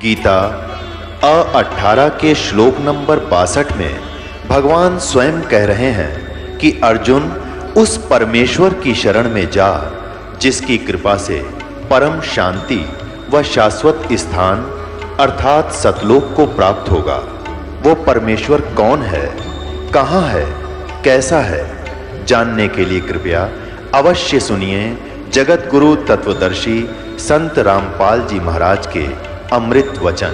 गीता 18 के श्लोक नंबर 62 में भगवान स्वयं कह रहे हैं कि अर्जुन उस परमेश्वर की शरण में जा जिसकी कृपा से परम शांति व शाश्वत स्थान अर्थात सतलोक को प्राप्त होगा। वो परमेश्वर कौन है, कहाँ है, कैसा है, जानने के लिए कृपया अवश्य सुनिए जगत गुरु तत्वदर्शी संत रामपाल जी महाराज के अमृत वचन।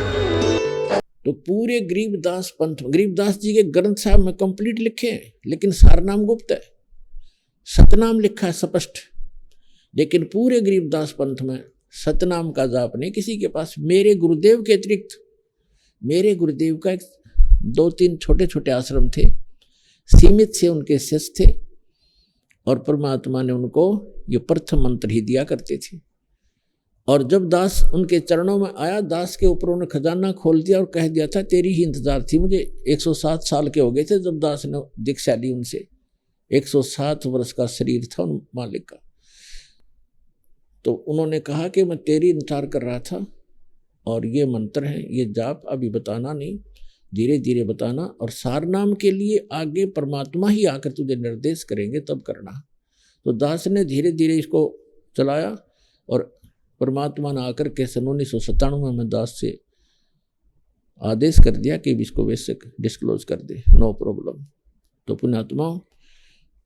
तो पूरे गरीबदास पंथ, गरीबदास जी के ग्रंथ साहब में कंप्लीट लिखे हैं, लेकिन सारनाम गुप्त है, सतनाम लिखा है स्पष्ट, लेकिन पूरे गरीबदास पंथ में सतनाम का जाप नहीं किसी के पास। मेरे गुरुदेव के अतिरिक्त, मेरे गुरुदेव का 2-3 छोटे छोटे आश्रम थे, सीमित से उनके शिष्य थे, और परमात्मा ने उनको ये प्रथम मंत्र ही दिया करते थे। और जब दास उनके चरणों में आया, दास के ऊपर उन्होंने खजाना खोल दिया और कह दिया था तेरी ही इंतजार थी मुझे। 107 साल के हो गए थे जब दास ने दीक्षा ली उनसे, 107 वर्ष का शरीर था उन मालिक का। तो उन्होंने कहा कि मैं तेरी इंतजार कर रहा था, और ये मंत्र है, ये जाप अभी बताना नहीं, धीरे धीरे बताना, और सारनाम के लिए आगे परमात्मा ही आकर तुझे निर्देश करेंगे तब करना। तो दास ने धीरे धीरे इसको चलाया, और परमात्मा ने आकर के सन 1997 में दास से आदेश कर दिया कि इसको वैसे डिस्क्लोज कर दे, नो प्रॉब्लम। तो पुण्यात्मा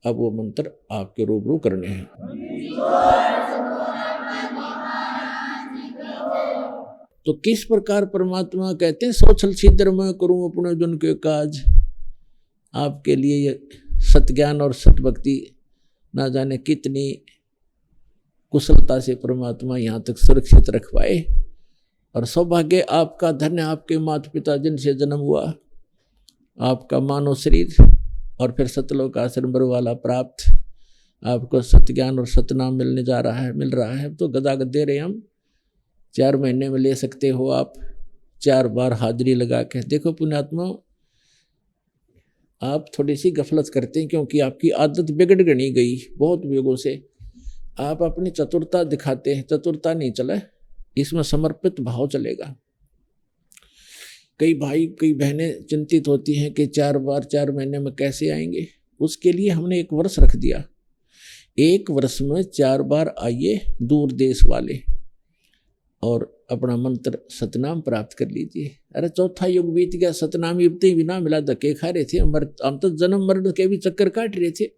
अब वो मंत्र आपके रूबरू करने हैं। तो किस प्रकार परमात्मा कहते हैं सोचल छिद्र में करूं अपने जन के काज। आपके लिए ये सतज्ञान और सतभक्ति ना जाने कितनी कुशलता से परमात्मा यहाँ तक सुरक्षित रख पाए, और सौभाग्य आपका, धन्य आपके माता पिता जिनसे जन्म हुआ, आपका मानव शरीर और फिर सतलोक आश्रम बरवाला प्राप्त, आपको सतज्ञान और सतनाम मिलने जा रहा है, मिल रहा है। तो गदागद दे रहे हम, 4 महीने में ले सकते हो आप, 4 बार हाजिरी लगा के। देखो पुण्यात्मा, आप थोड़ी सी गफलत करते हैं क्योंकि आपकी आदत बिगड़ गई गई बहुत युगों से। आप अपनी चतुरता दिखाते हैं, चतुरता नहीं चले, इसमें समर्पित भाव चलेगा। कई भाई कई बहनें चिंतित होती हैं कि 4 बार 4 महीने में कैसे आएंगे। उसके लिए हमने 1 वर्ष रख दिया, 1 वर्ष में 4 बार आइए दूर देश वाले, और अपना मंत्र सतनाम प्राप्त कर लीजिए। अरे 4था युग बीत गया, सतनाम युवती भी ना मिला, धक्के खा रहे थे, हम तो जन्म मरण के भी चक्कर काट रहे थे।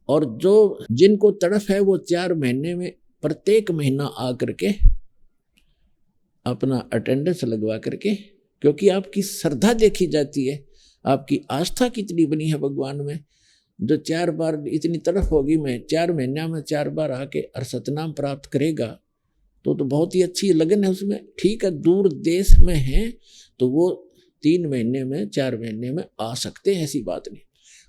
और जो जिनको तड़फ है वो 4 महीने में प्रत्येक महीना आकर के अपना अटेंडेंस लगवा करके, क्योंकि आपकी श्रद्धा देखी जाती है, आपकी आस्था कितनी बनी है भगवान में। जो 4 बार इतनी तरफ होगी, मैं 4 महीने में 4 बार आके और सतनाम प्राप्त करेगा तो बहुत ही अच्छी लगन है उसमें। ठीक है, दूर देश में है तो वो 3 महीने में 4 महीने में आ सकते हैं, ऐसी बात नहीं।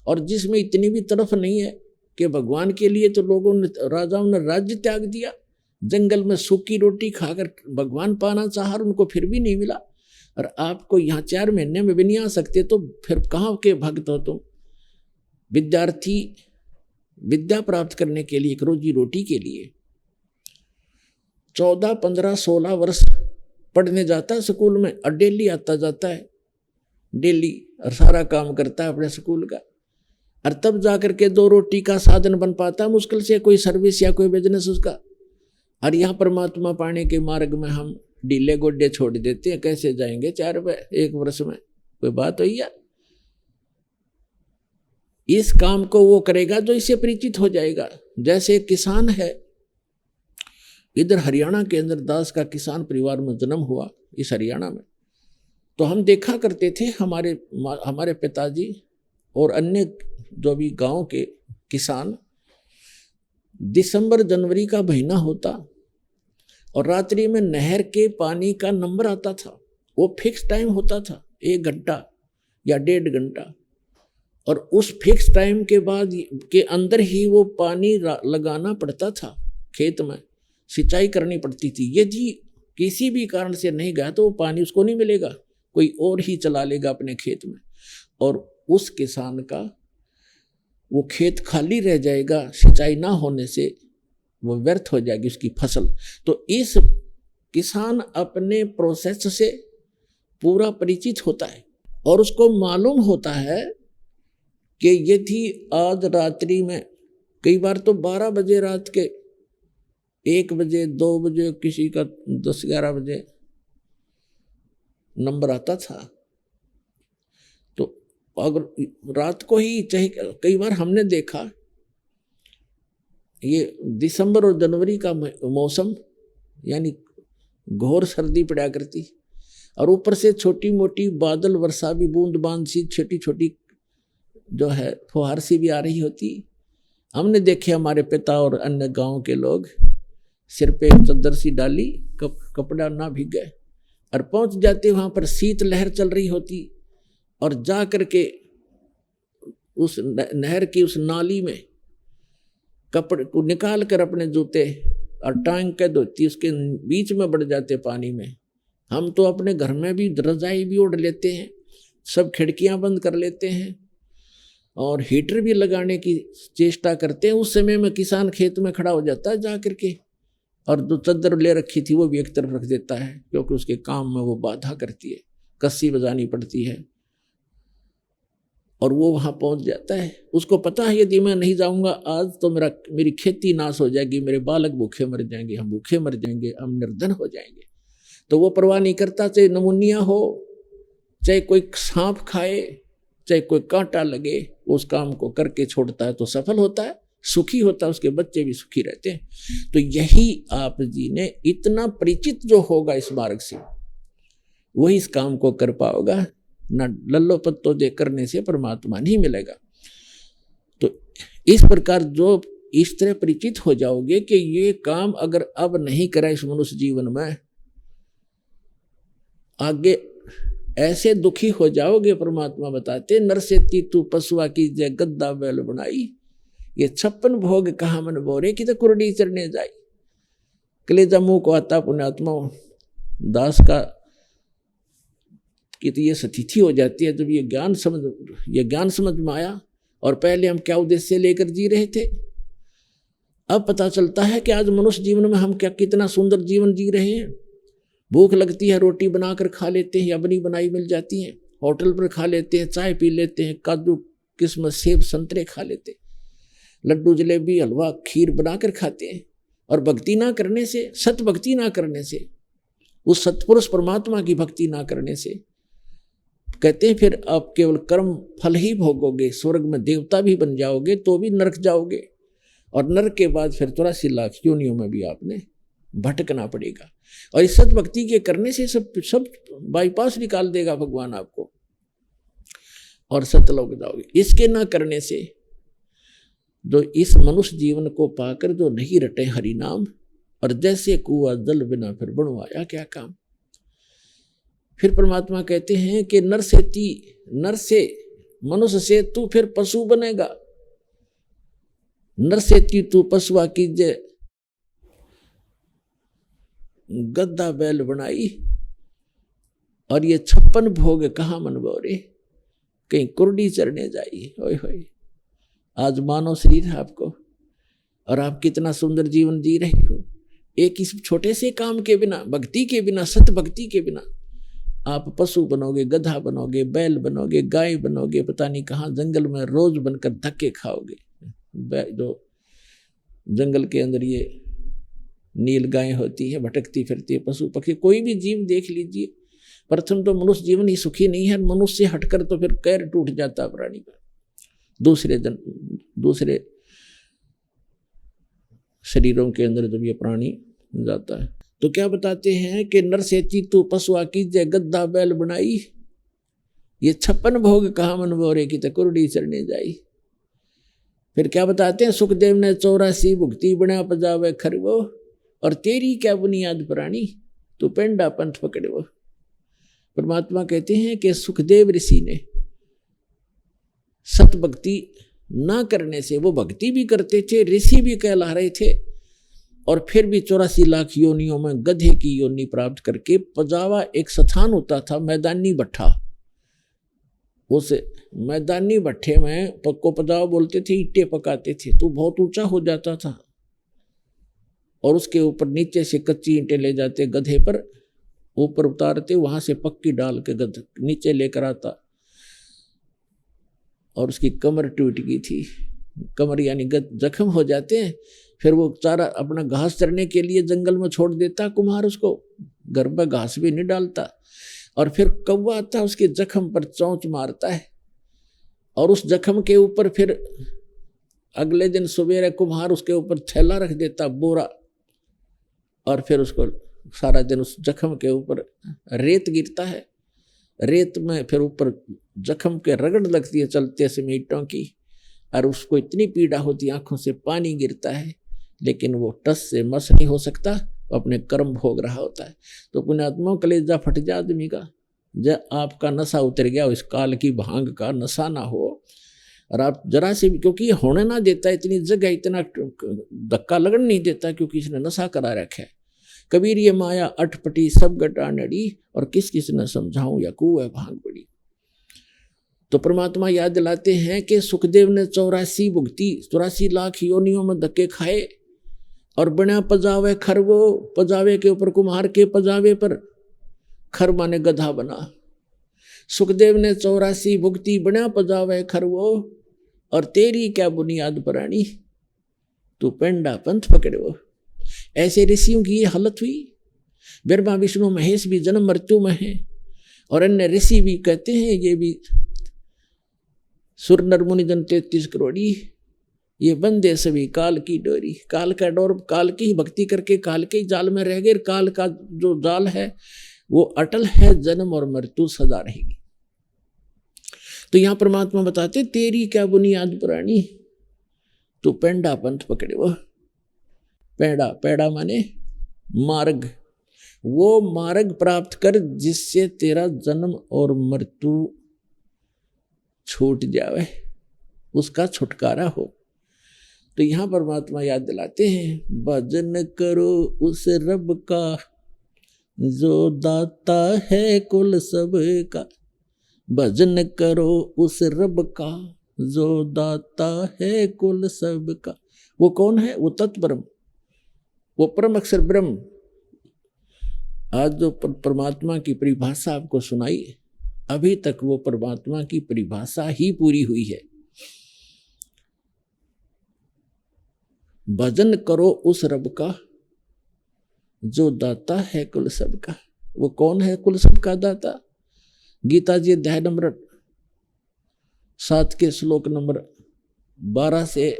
और जिसमें इतनी भी तरफ नहीं है कि भगवान के लिए, तो लोगों ने, राजाओं ने राज्य त्याग दिया, जंगल में सूखी रोटी खाकर भगवान पाना चाहा, उनको फिर भी नहीं मिला। और आपको यहाँ 4 महीने में भी नहीं आ सकते, तो फिर कहाँ के भक्त हो तुम? विद्यार्थी विद्या प्राप्त करने के लिए, एक रोजी रोटी के लिए 14, 15, 16 वर्ष पढ़ने जाता है स्कूल में, और डेली आता जाता है, डेली, और सारा काम करता है अपने स्कूल का, और तब जाकर के 2 रोटी का साधन बन पाता है मुश्किल से, कोई सर्विस या कोई बिजनेस उसका। और यहाँ परमात्मा पाने के मार्ग में हम ढीले गोड्डे छोड़ देते हैं, कैसे जाएंगे 4 बार 1 वर्ष में? कोई बात हुई यार? इस काम को वो करेगा जो इससे परिचित हो जाएगा। जैसे किसान है, इधर हरियाणा के अंदर दास का किसान परिवार में जन्म हुआ, इस हरियाणा में। तो हम देखा करते थे, हमारे पिताजी और अन्य जो भी गांव के किसान, दिसंबर जनवरी का महीना होता और रात्रि में नहर के पानी का नंबर आता था, वो फिक्स टाइम होता था, 1 घंटा या 1.5 घंटा, और उस फिक्स टाइम के बाद के अंदर ही वो पानी लगाना पड़ता था, खेत में सिंचाई करनी पड़ती थी। यदि किसी भी कारण से नहीं गया तो वो पानी उसको नहीं मिलेगा, कोई और ही चला लेगा अपने खेत में, और उस किसान का वो खेत खाली रह जाएगा, सिंचाई ना होने से वो व्यर्थ हो जाएगी उसकी फसल। तो इस किसान अपने प्रोसेस से पूरा परिचित होता है और उसको मालूम होता है कि ये थी आज रात्रि में, कई बार तो 12 बजे रात के, 1 बजे 2 बजे, किसी का 10-11 बजे नंबर आता था। तो अगर रात को ही चाहे, कई बार हमने देखा ये दिसंबर और जनवरी का मौसम, यानी घोर सर्दी पड़ा करती और ऊपर से छोटी मोटी बादल वर्षा भी, बूंद बांद सी छोटी छोटी जो है फुहार सी भी आ रही होती। हमने देखे हमारे पिता और अन्य गांव के लोग सिर पे एक चादर सी डाली, कपड़ा ना भीगे, और पहुंच जाते वहां पर शीत लहर चल रही होती, और जा करके उस नहर की उस नाली में कपड़े को निकाल कर अपने जूते और टांग के धोती उसके बीच में बढ़ जाते पानी में। हम तो अपने घर में भी रजाई भी ओढ़ लेते हैं, सब खिड़कियां बंद कर लेते हैं और हीटर भी लगाने की चेष्टा करते हैं। उस समय में किसान खेत में खड़ा हो जाता है जा करके, और जो चादर ले रखी थी वो भी एक तरफ रख देता है, क्योंकि उसके काम में वो बाधा करती है, कस्सी बजानी पड़ती है, और वो वहां पहुंच जाता है। उसको पता है यदि मैं नहीं जाऊंगा आज तो मेरी खेती नाश हो जाएगी, मेरे बालक भूखे मर जाएंगे, हम भूखे मर जाएंगे, हम निर्धन हो जाएंगे। तो वो परवाह नहीं करता, चाहे नमूनिया हो, चाहे कोई सांप खाए, चाहे कोई कांटा लगे, उस काम को करके छोड़ता है तो सफल होता है, सुखी होता है, उसके बच्चे भी सुखी रहते हैं। तो यही आप जी ने इतना परिचित जो होगा इस मार्ग से, वही इस काम को कर पाओगा, न लल्लो पत्तो दे करने से परमात्मा नहीं मिलेगा। तो इस प्रकार जो इस तरह परिचित हो जाओगे कि ये काम अगर अब नहीं करा इस मनुष्य जीवन में, आगे ऐसे दुखी हो जाओगे। परमात्मा बताते, नर से तू पशुआ की जय गद्दा बैल बनाई, ये 56 भोग कहा मन बोरे की तो कुरडी चढ़ने जाई। कलेजा मुंह को आता पुण्यात्मा दास का कि तो ये स्थिति हो जाती है जब ये ज्ञान समझ में आया। और पहले हम क्या उद्देश्य लेकर जी रहे थे, अब पता चलता है कि आज मनुष्य जीवन में हम क्या कितना सुंदर जीवन जी रहे हैं। भूख लगती है, रोटी बनाकर खा लेते हैं या बनी बनाई मिल जाती है, होटल पर खा लेते हैं, चाय पी लेते हैं, काजू किस्मत सेब संतरे खा लेते हैं, लड्डू जलेबी हलवा खीर बनाकर खाते हैं। और भक्ति ना करने से, सत भक्ति ना करने से, उस सतपुरुष परमात्मा की भक्ति ना करने से, कहते हैं फिर आप केवल कर्म फल ही भोगोगे, स्वर्ग में देवता भी बन जाओगे तो भी नरक जाओगे, और नरक के बाद फिर 84 लाख योनियों में भी आपने भटकना पड़ेगा। और इस सत भक्ति के करने से सब बाईपास निकाल देगा भगवान आपको, और सतलोक जाओगे। इसके ना करने से जो इस मनुष्य जीवन को पाकर जो नहीं रटे हरि नाम, और जैसे कुआ जल बिना फिर बनवाया क्या काम। फिर परमात्मा कहते हैं कि नर से मनुष्य से तू फिर पशु बनेगा, नर से तू पशुआ कीजे गद्दा बैल बनाई, और ये 56 भोग कहाँ मन बोरे, कहीं कुर्डी चढ़ने जाइए। ओए होए, आज मानव शरीर है आपको, और आप कितना सुंदर जीवन जी रहे हो। एक इस छोटे से काम के बिना, भक्ति के बिना, सत भक्ति के बिना आप पशु बनोगे, गधा बनोगे, बैल बनोगे, गाय बनोगे, पता नहीं कहाँ जंगल में रोज बनकर धक्के खाओगे। जो जंगल के अंदर ये नील गाय होती है, भटकती फिरती है, पशु पक्षी, कोई भी जीव देख लीजिए। प्रथम तो मनुष्य जीवन ही सुखी नहीं है, मनुष्य से हटकर तो फिर कैर टूट जाता है प्राणी का, दूसरे शरीरों के अंदर जब ये प्राणी जाता है। तो क्या बताते हैं कि नर से तू पशुआ की जय गद्दा बैल बनाई, ये 56 भोग कहा मन बोरे की तो कुरडी चढ़ने जाई। फिर क्या बताते हैं, सुखदेव ने 84 भुक्ति बना पजावे खरवो, और तेरी क्या बुनियाद प्राणी, तू पेंडा पंथ पकड़ो। परमात्मा कहते हैं कि सुखदेव ऋषि ने सत भक्ति ना करने से, वो भक्ति भी करते थे, ऋषि भी कहला रहे थे, और फिर भी 84 लाख योनियों में गधे की योनि प्राप्त करके, पजावा एक स्थान होता था, मैदानी भट्ठा, उस मैदानी भट्ठे में को पजावा बोलते थे, ईंटें पकाते थे, तो बहुत ऊंचा हो जाता था। और उसके ऊपर नीचे से कच्ची ईंटें ले जाते गधे पर, ऊपर उतारते, वहां से पक्की डाल के गध नीचे लेकर आता, और उसकी कमर टूट गई थी। कमर यानी जख्म हो जाते हैं। फिर वो चारा अपना घास चरने के लिए जंगल में छोड़ देता कुम्हार, उसको घर में घास भी नहीं डालता, और फिर कौवा आता उसके जख्म पर चोंच मारता है, और उस जख्म के ऊपर फिर अगले दिन सवेरे कुम्हार उसके ऊपर थैला रख देता, बोरा, और फिर उसको सारा दिन उस जख्म के ऊपर रेत गिरता है। रेत में फिर ऊपर जख्म के रगड़ लगती है चलते समय ईंटों की, और उसको इतनी पीड़ा होती है, आंखों से पानी गिरता है, लेकिन वो टस से मस नहीं हो सकता, अपने कर्म भोग रहा होता है। तो पुण्यात्माओं, कलेजा फट जा आदमी का, जब आपका नशा उतर गया, इस काल की भांग का नशा ना हो, और आप जरा से भी, क्योंकि ये होने ना देता, इतनी जगह इतना धक्का लगन नहीं देता, क्योंकि इसने नशा करा रखा है। कबीर ये माया अटपटी सब गटा नड़ी, और किस किस न समझाऊं या कुएं भांग पड़ी। तो परमात्मा याद दिलाते हैं कि सुखदेव ने 84 भुगती, 84 लाख योनियों में धक्के खाए, और बना पजावे खर, वो पजावे के ऊपर कुम्हार के पजावे पर खर माने गधा बना। सुखदेव ने 84 भुगती, बना पजावे खर वो, और तेरी क्या बुनियाद पुरानी, तू पेंडा पंथ पकड़ो। ऐसे ऋषियों की ये हालत हुई। ब्रह्मा विष्णु महेश भी जन्म मृत्यु में हैं, और अन्य ऋषि भी कहते हैं, ये भी सुर नर मुनि जन 33 करोड़ी, ये बंदे सभी काल की डोरी। काल का डोर, काल की ही भक्ति करके काल के ही जाल में रह गए। काल का जो जाल है वो अटल है, जन्म और मृत्यु सदा रहेगी। तो यहां परमात्मा बताते, तेरी क्या बुनियाद पुरानी, तू पेंडा पंथ पकड़े। वो पेड़ा, पेड़ा माने मार्ग, वो मार्ग प्राप्त कर जिससे तेरा जन्म और मृत्यु छूट जावे, उसका छुटकारा हो। तो यहां परमात्मा याद दिलाते हैं, भजन करो उस रब का जो दाता है कुल सब का। भजन करो उस रब का जो दाता है कुल सब का। वो कौन है? वो तत्ब्रह्म, वो परम अक्षर ब्रह्म। आज जो परमात्मा की परिभाषा आपको सुनाई, अभी तक वो परमात्मा की परिभाषा ही पूरी हुई है। भजन करो उस रब का जो दाता है कुल सब का। वो कौन है कुल सब का दाता? गीता जी अध्याय नंबर 7 के श्लोक नंबर 12 से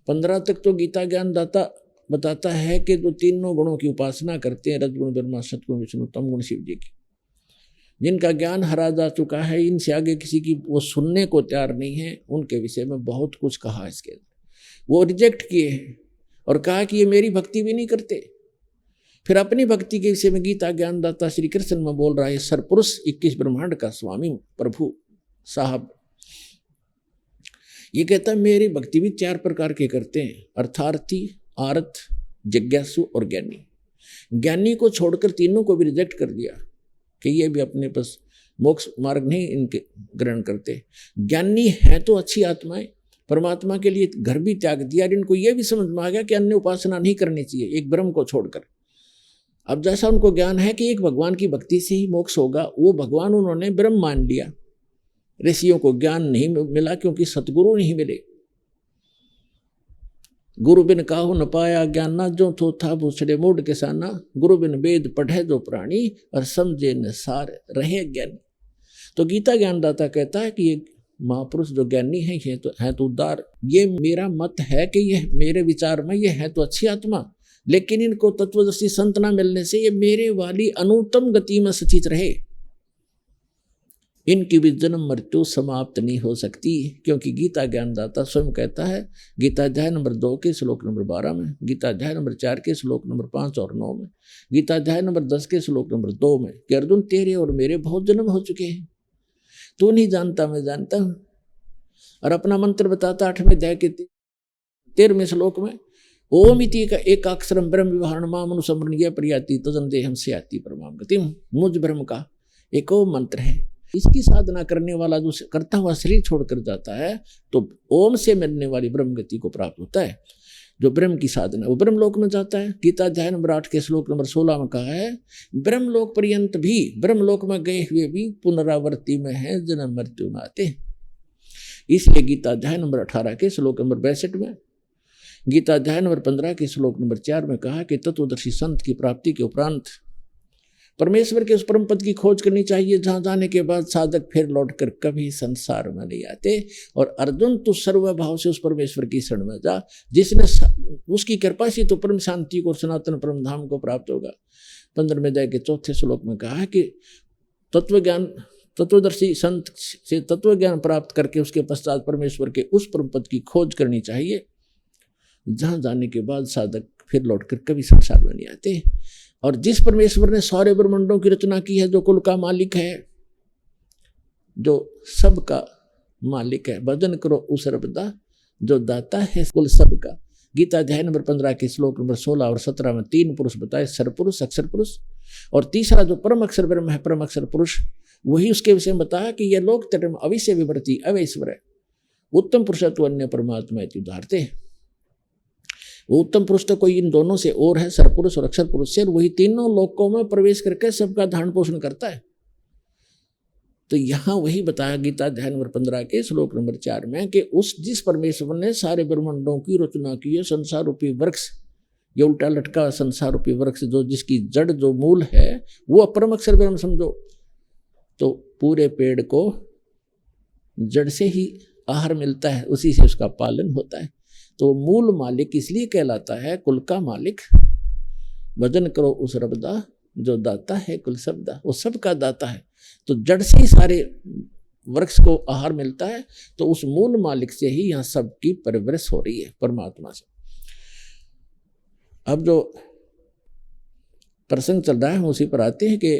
15 तक तो गीता ज्ञान दाता बताता है कि जो तीनों गुणों की उपासना करते हैं, रजगुण ब्रह्मा, सतगुण विष्णु, तमगुण शिव जी की, जिनका ज्ञान हरा जा चुका है, इनसे आगे किसी की वो सुनने को तैयार नहीं है। उनके विषय में बहुत कुछ कहा इसके, वो रिजेक्ट किए हैं और कहा कि ये मेरी भक्ति भी नहीं करते। फिर अपनी भक्ति के विषय में गीता ज्ञानदाता श्री कृष्ण में बोल रहा है, सरपुरुष 21 ब्रह्मांड का स्वामी प्रभु साहब, ये कहता है मेरी भक्ति भी 4 प्रकार के करते हैं, अर्थार्थी, आर्थ, जिज्ञासु और ज्ञानी। ज्ञानी को छोड़कर तीनों को भी रिजेक्ट कर दिया कि ये भी अपने पास मोक्ष मार्ग नहीं इनके ग्रहण करते। ज्ञानी है तो अच्छी आत्माएं, परमात्मा के लिए घर भी त्याग दिया, और इनको ये भी समझ में आ गया कि अन्य उपासना नहीं करनी चाहिए एक ब्रह्म को छोड़कर। अब जैसा उनको ज्ञान है कि एक भगवान की भक्ति से ही मोक्ष होगा, वो भगवान उन्होंने ब्रह्म मान लिया। ऋषियों को ज्ञान नहीं मिला क्योंकि सतगुरु नहीं मिले। गुरु बिन काहू न पाया ज्ञान ना, जो थो था भूसड़े मूड किसाना। गुरु बिन वेद पढ़े जो प्राणी, और समझे न सार रहे ज्ञानी। तो गीता ज्ञानदाता कहता है कि ये महापुरुष जो ज्ञानी है, ये तो है तो उदार। ये मेरा मत है कि ये मेरे विचार में ये है तो अच्छी आत्मा, लेकिन इनको तत्वदर्शी संत ना मिलने से ये मेरे वाली अनुत्तम गति में स्थित रहे। इनकी भी जन्म मृत्यु समाप्त नहीं हो सकती, क्योंकि गीता ज्ञानदाता स्वयं कहता है गीता अध्याय नंबर 2 के श्लोक नंबर 12 में, गीता अध्याय नंबर 4 के श्लोक नंबर 5 और 9 में, गीता अध्याय नंबर 10 के श्लोक नंबर 2 में कि अर्जुन तेरे और मेरे बहुत जन्म हो चुके हैं, तू नहीं जानता मैं जानता हूं। और अपना मंत्र बताता 8वें अध्याय के 13वें श्लोक में, ओम इति का एक अक्षरम ब्रह्म विवरण मामनुसमरण यह प्रयाति तजन देहम से आती परमाम गतिम। मुझ ब्रह्म का एक ओम मंत्र है, इसकी साधना करने वाला जो करता हुआ शरीर छोड़कर जाता है तो ओम से मिलने वाली ब्रह्म गति को प्राप्त होता है। जो ब्रह्म की साधना, वो ब्रह्मलोक में जाता है। गीता अध्याय नंबर 8 के श्लोक नंबर 16 में कहा है, ब्रह्मलोक पर्यंत भी, ब्रह्मलोक में गए हुए भी पुनरावृत्ति में है, जन्म मृत्यु में आते हैं। इसलिए गीता अध्याय नंबर 18 के श्लोक नंबर 62 में, गीता अध्याय नंबर 15 के श्लोक नंबर 4 में कहा कि तत्वदर्शी संत की प्राप्ति के उपरांत परमेश्वर के उस परम पद की खोज करनी चाहिए, जहां जाने के बाद साधक फिर लौटकर कभी संसार में नहीं आते। और अर्जुन, तू सर्वभाव से उस परमेश्वर की शरण में जा, जिसने उसकी कृपा से तो परम शांति को, सनातन परम धाम को प्राप्त होगा। 15वें अध्याय के 4 श्लोक में कहा है कि तत्व ज्ञान, तत्वदर्शी संत से तत्व ज्ञान प्राप्त करके उसके पश्चात परमेश्वर के उस परम पद की खोज करनी चाहिए, जहां जाने के बाद साधक फिर लौटकर कभी संसार में नहीं आते। और जिस परमेश्वर ने सारे ब्रह्मांडों की रचना की है, जो कुल का मालिक है, जो सबका मालिक है, भजन करो उस रबदा जो दाता है कुल सबका। गीता अध्याय नंबर 15 के श्लोक नंबर 16 और 17 में 3 पुरुष बताए, सरपुरुष, अक्षर पुरुष, और तीसरा जो परम अक्षर ब्रह्म है, परम अक्षर पुरुष, वही उसके विषय में बताया कि यह लोक तटम अविश्य विवर्ती अवैश्वर है, उत्तम पुरुषत्व अन्य परमात्मा उदाहरते। वो उत्तम पुरुष तो कोई इन दोनों से और है, सरपुरुष और अक्षर पुरुष से, और वही तीनों लोकों में प्रवेश करके सबका धारण पोषण करता है। तो यहाँ वही बताया गीता अध्याय नंबर 15 के श्लोक नंबर 4 में कि उस जिस परमेश्वर ने सारे ब्रह्मांडों की रचना की है, संसार रूपी वृक्ष, ये उल्टा लटका संसार रूपी वृक्ष, जो जिसकी जड़, जो मूल है, वो अपरम अक्षर ब्रह्म समझो, तो पूरे पेड़ को जड़ से ही आहार मिलता है, उसी से उसका पालन होता है। तो मूल मालिक इसलिए कहलाता है कुल का मालिक। भजन करो उस रबदा जो दाता है कुल सबदा, वो सबका दाता है। तो जड़ से ही सारे वृक्ष को आहार मिलता है, तो उस मूल मालिक से ही यहाँ सबकी परवरिश हो रही है, परमात्मा से। अब जो प्रसंग चल रहा है उसी पर आते हैं कि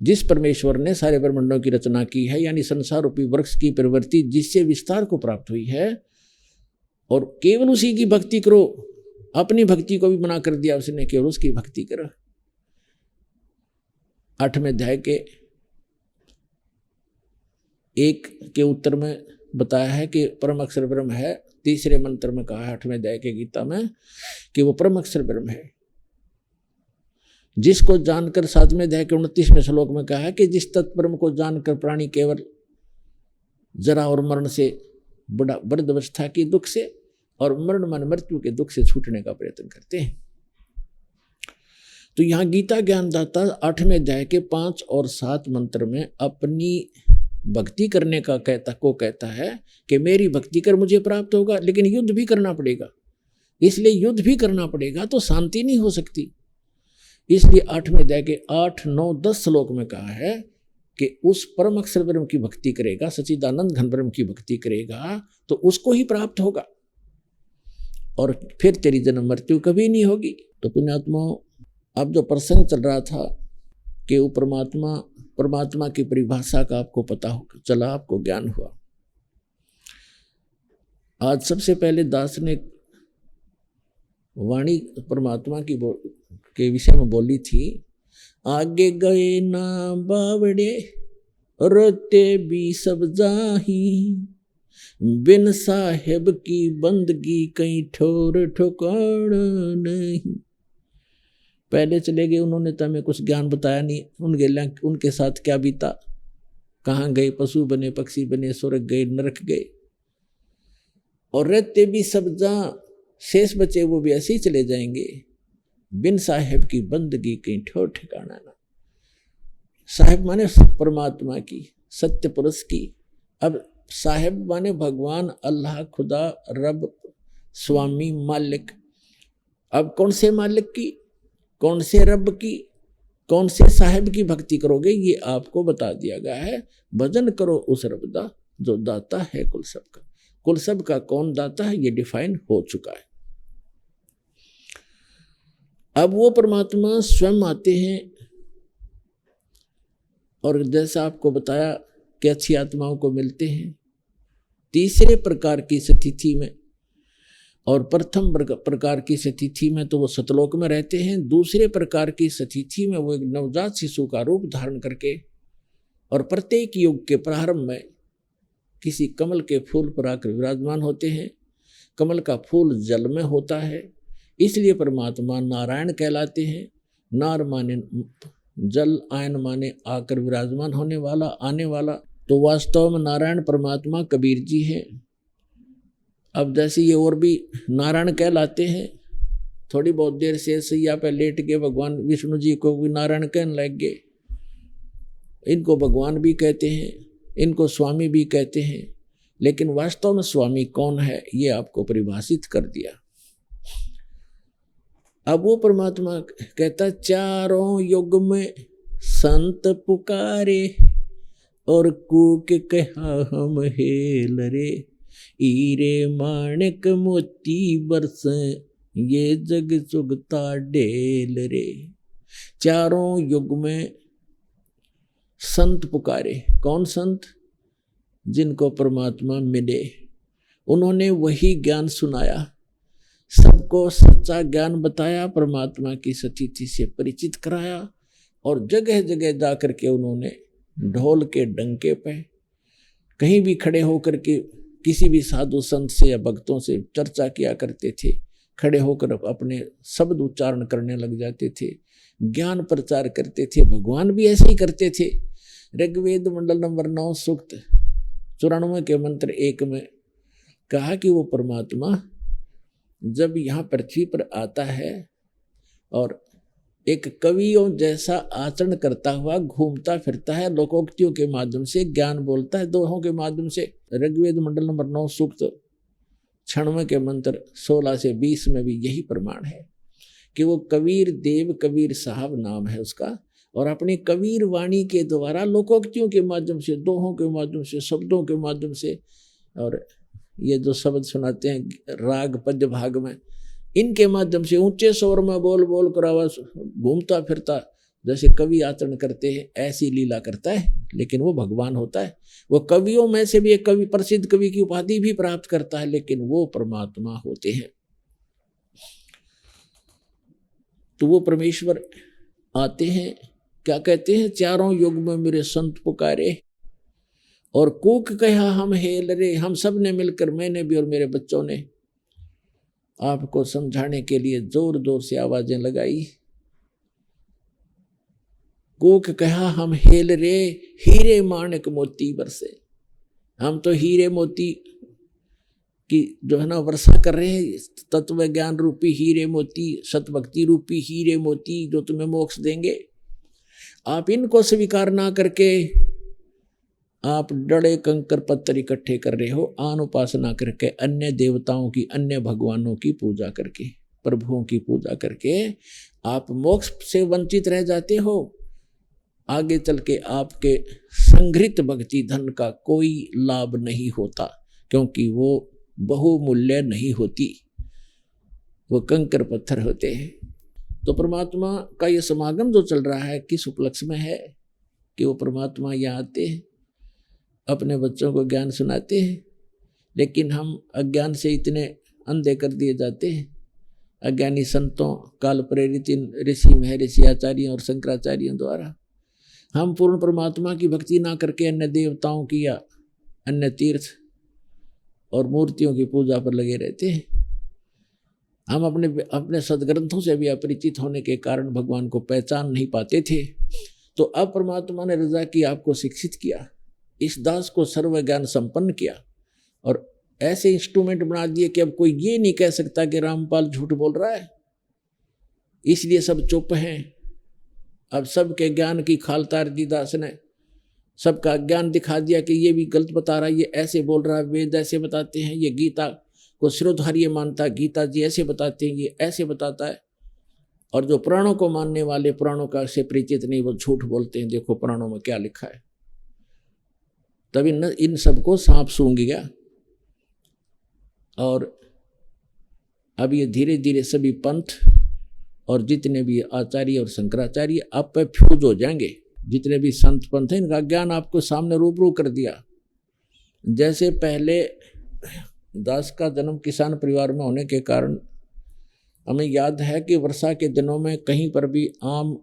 जिस परमेश्वर ने सारे ब्रह्मांडों की रचना की है, यानी संसार रूपी वृक्ष की प्रवृत्ति जिससे विस्तार को प्राप्त हुई है, और केवल उसी की भक्ति करो, अपनी भक्ति को भी मना कर दिया उसने, केवल उसकी भक्ति करो। 8वें अध्याय के 1 के उत्तर में बताया है कि परम अक्षर ब्रह्म है। तीसरे मंत्र में कहा है 8वें अध्याय के गीता में कि वो परम अक्षर ब्रह्म है, जिसको जानकर 7वें अध्याय के 29वें श्लोक में कहा है कि जिस तत्ब्रह्म को जानकर प्राणी केवल जरा और मरण से, बड़ा वृद्धावस्था की दुख से और मरण मन मृत्यु के दुख से छूटने का प्रयत्न करते हैं। तो यहाँ गीता ज्ञानदाता 8वें अध्याय के 5 और 7 मंत्र में अपनी भक्ति करने का कहता है कि मेरी भक्ति कर मुझे प्राप्त होगा, लेकिन युद्ध भी करना पड़ेगा। इसलिए युद्ध भी करना पड़ेगा, तो शांति नहीं हो सकती। इसलिए 8वें अध्याय के 8, 9, 10 श्लोक में कहा है कि उस परम अक्षर ब्रह्म की भक्ति करेगा, सच्चिदानंद घन ब्रह्म की भक्ति करेगा, तो उसको ही प्राप्त होगा, और फिर तेरी जन्म मृत्यु कभी नहीं होगी। तो पुण्यात्माओं, अब जो प्रसंग चल रहा था कि वो परमात्मा की परिभाषा का आपको पता होगा, चला, आपको ज्ञान हुआ। आज सबसे पहले दास ने वाणी परमात्मा की के विषय में बोली थी, आगे गए ना बावड़े रोते भी सब जाही, बिन साहेब की बंदगी कहीं ठोर ठिकाना नहीं। पहले चले गए, उन्होंने तो हमें कुछ ज्ञान बताया नहीं, उनके साथ क्या बीता, कहाँ गए, पशु बने, पक्षी बने, स्वर्ग गए, नरक गए, और रहते भी सब जहाँ, शेष बचे वो भी ऐसे ही चले जाएंगे। बिन साहेब की बंदगी कहीं ठोर ठिकाना ना। साहेब माने परमात्मा की, सत्य पुरुष की। अब साहेब माने भगवान, अल्लाह, खुदा, रब, स्वामी, मालिक। अब कौन से मालिक की, कौन से रब की, कौन से साहेब की भक्ति करोगे, ये आपको बता दिया गया है। भजन करो उस रबदा जो दाता है कुल सबका। कुल सबका कौन दाता है, ये डिफाइन हो चुका है। अब वो परमात्मा स्वयं आते हैं, और जैसा आपको बताया कि अच्छी आत्माओं को मिलते हैं तीसरे प्रकार की स्थिति में, और प्रथम प्रकार की स्थिति में तो वो सतलोक में रहते हैं। दूसरे प्रकार की स्थिति में वो एक नवजात शिशु का रूप धारण करके, और प्रत्येक युग के प्रारंभ में किसी कमल के फूल पर आकर विराजमान होते हैं। कमल का फूल जल में होता है, इसलिए परमात्मा नारायण कहलाते हैं। नार माने जल, आयन माने आकर विराजमान होने वाला, आने वाला। तो वास्तव में नारायण परमात्मा कबीर जी हैं। अब जैसे ये और भी नारायण कहलाते हैं, थोड़ी बहुत देर से सैया पे लेट के भगवान विष्णु जी को भी नारायण कहने लग गए। इनको भगवान भी कहते हैं, इनको स्वामी भी कहते हैं, लेकिन वास्तव में स्वामी कौन है ये आपको परिभाषित कर दिया। अब वो परमात्मा कहता, चारों युग में संत पुकारे और कूक कहा हम हेल रे, हीरे माणिक मोती बरसे ये जग चुगता ढेल रे। चारों युग में संत पुकारे। कौन संत? जिनको परमात्मा मिले, उन्होंने वही ज्ञान सुनाया, सबको सच्चा ज्ञान बताया, परमात्मा की सतीथि से परिचित कराया, और जगह जगह जाकर के उन्होंने ढोल के डंके पे कहीं भी खड़े होकर के किसी भी साधु संत से या भक्तों से चर्चा किया करते थे। खड़े होकर अपने शब्द उच्चारण करने लग जाते थे, ज्ञान प्रचार करते थे। भगवान भी ऐसे ही करते थे। ऋग्वेद मंडल नंबर 9 सूक्त 94 के मंत्र 1 में कहा कि वो परमात्मा जब यहाँ पृथ्वी पर आता है और एक कवियों जैसा आचरण करता हुआ घूमता फिरता है, लोकोक्तियों के माध्यम से ज्ञान बोलता है, दोहों के माध्यम से। ऋग्वेद मंडल नंबर 9 सूक्त 96 के मंत्र 16 से 20 में भी यही प्रमाण है कि वो कबीर देव, कबीर साहब नाम है उसका, और अपनी कबीर वाणी के द्वारा लोकोक्तियों के माध्यम से, दोहों के माध्यम से, शब्दों के माध्यम से, और ये जो शब्द सुनाते हैं राग पद्य भाग में, इनके माध्यम से ऊंचे स्वर में बोल बोल कर आवाज घूमता फिरता जैसे कवि आचरण करते हैं, ऐसी लीला करता है। लेकिन वो भगवान होता है। वो कवियों में से भी एक कवि, प्रसिद्ध कवि की उपाधि भी प्राप्त करता है, लेकिन वो परमात्मा होते हैं। तो वो परमेश्वर आते हैं, क्या कहते हैं, चारों युग में मेरे संत पुकारे और कूक कहा हम हेल रे। हम सब ने मिलकर, मैंने भी और मेरे बच्चों ने आपको समझाने के लिए जोर जोर से आवाजें लगाई। कूक कहा हम हेल रे, हीरे माणिक मोती बरसे। हम तो हीरे मोती की जो है ना वर्षा कर रहे हैं, तत्व ज्ञान रूपी हीरे मोती, सतभक्ति रूपी हीरे मोती जो तुम्हें मोक्ष देंगे। आप इनको स्वीकार ना करके आप डड़े कंकर पत्थर इकट्ठे कर रहे हो, आन उपासना करके, अन्य देवताओं की, अन्य भगवानों की पूजा करके, प्रभुओं की पूजा करके आप मोक्ष से वंचित रह जाते हो। आगे चल के आपके संग्रहित भक्ति धन का कोई लाभ नहीं होता, क्योंकि वो बहुमूल्य नहीं होती, वो कंकर पत्थर होते हैं। तो परमात्मा का ये समागम जो चल रहा है किस उपलक्ष्य में है कि वो परमात्मा यहाँ आते हैं, अपने बच्चों को ज्ञान सुनाते हैं, लेकिन हम अज्ञान से इतने अंधे कर दिए जाते हैं। अज्ञानी संतों, काल प्रेरित इन ऋषि महर्षि आचार्यों और शंकराचार्यों द्वारा हम पूर्ण परमात्मा की भक्ति ना करके अन्य देवताओं की या अन्य तीर्थ और मूर्तियों की पूजा पर लगे रहते हैं। हम अपने सदग्रंथों से भी अपरिचित होने के कारण भगवान को पहचान नहीं पाते थे। तो अब परमात्मा ने रजा की, आपको शिक्षित किया, इस दास को सर्व ज्ञान संपन्न किया और ऐसे इंस्ट्रूमेंट बना दिए कि अब कोई ये नहीं कह सकता कि रामपाल झूठ बोल रहा है, इसलिए सब चुप हैं। अब सबके ज्ञान की खाल तार दी दास ने, सबका ज्ञान दिखा दिया कि ये भी गलत बता रहा है, ये ऐसे बोल रहा है, वेद ऐसे बताते हैं, ये गीता को शिरोधार्य मानता है, गीता जी ऐसे बताते हैं, ये ऐसे बताता है। और जो पुराणों को मानने वाले, पुराणों का से परिचित नहीं, वो झूठ बोलते हैं, देखो पुराणों में क्या लिखा है। तभी इन सबको सांप सूंघ गया और अब ये धीरे धीरे सभी पंथ और जितने भी आचार्य और शंकराचार्य आप पे फ्यूज हो जाएंगे। जितने भी संत पंथ हैं, इनका ज्ञान आपको सामने रूबरू कर दिया। जैसे पहले दास का जन्म किसान परिवार में होने के कारण हमें याद है कि वर्षा के दिनों में कहीं पर भी आम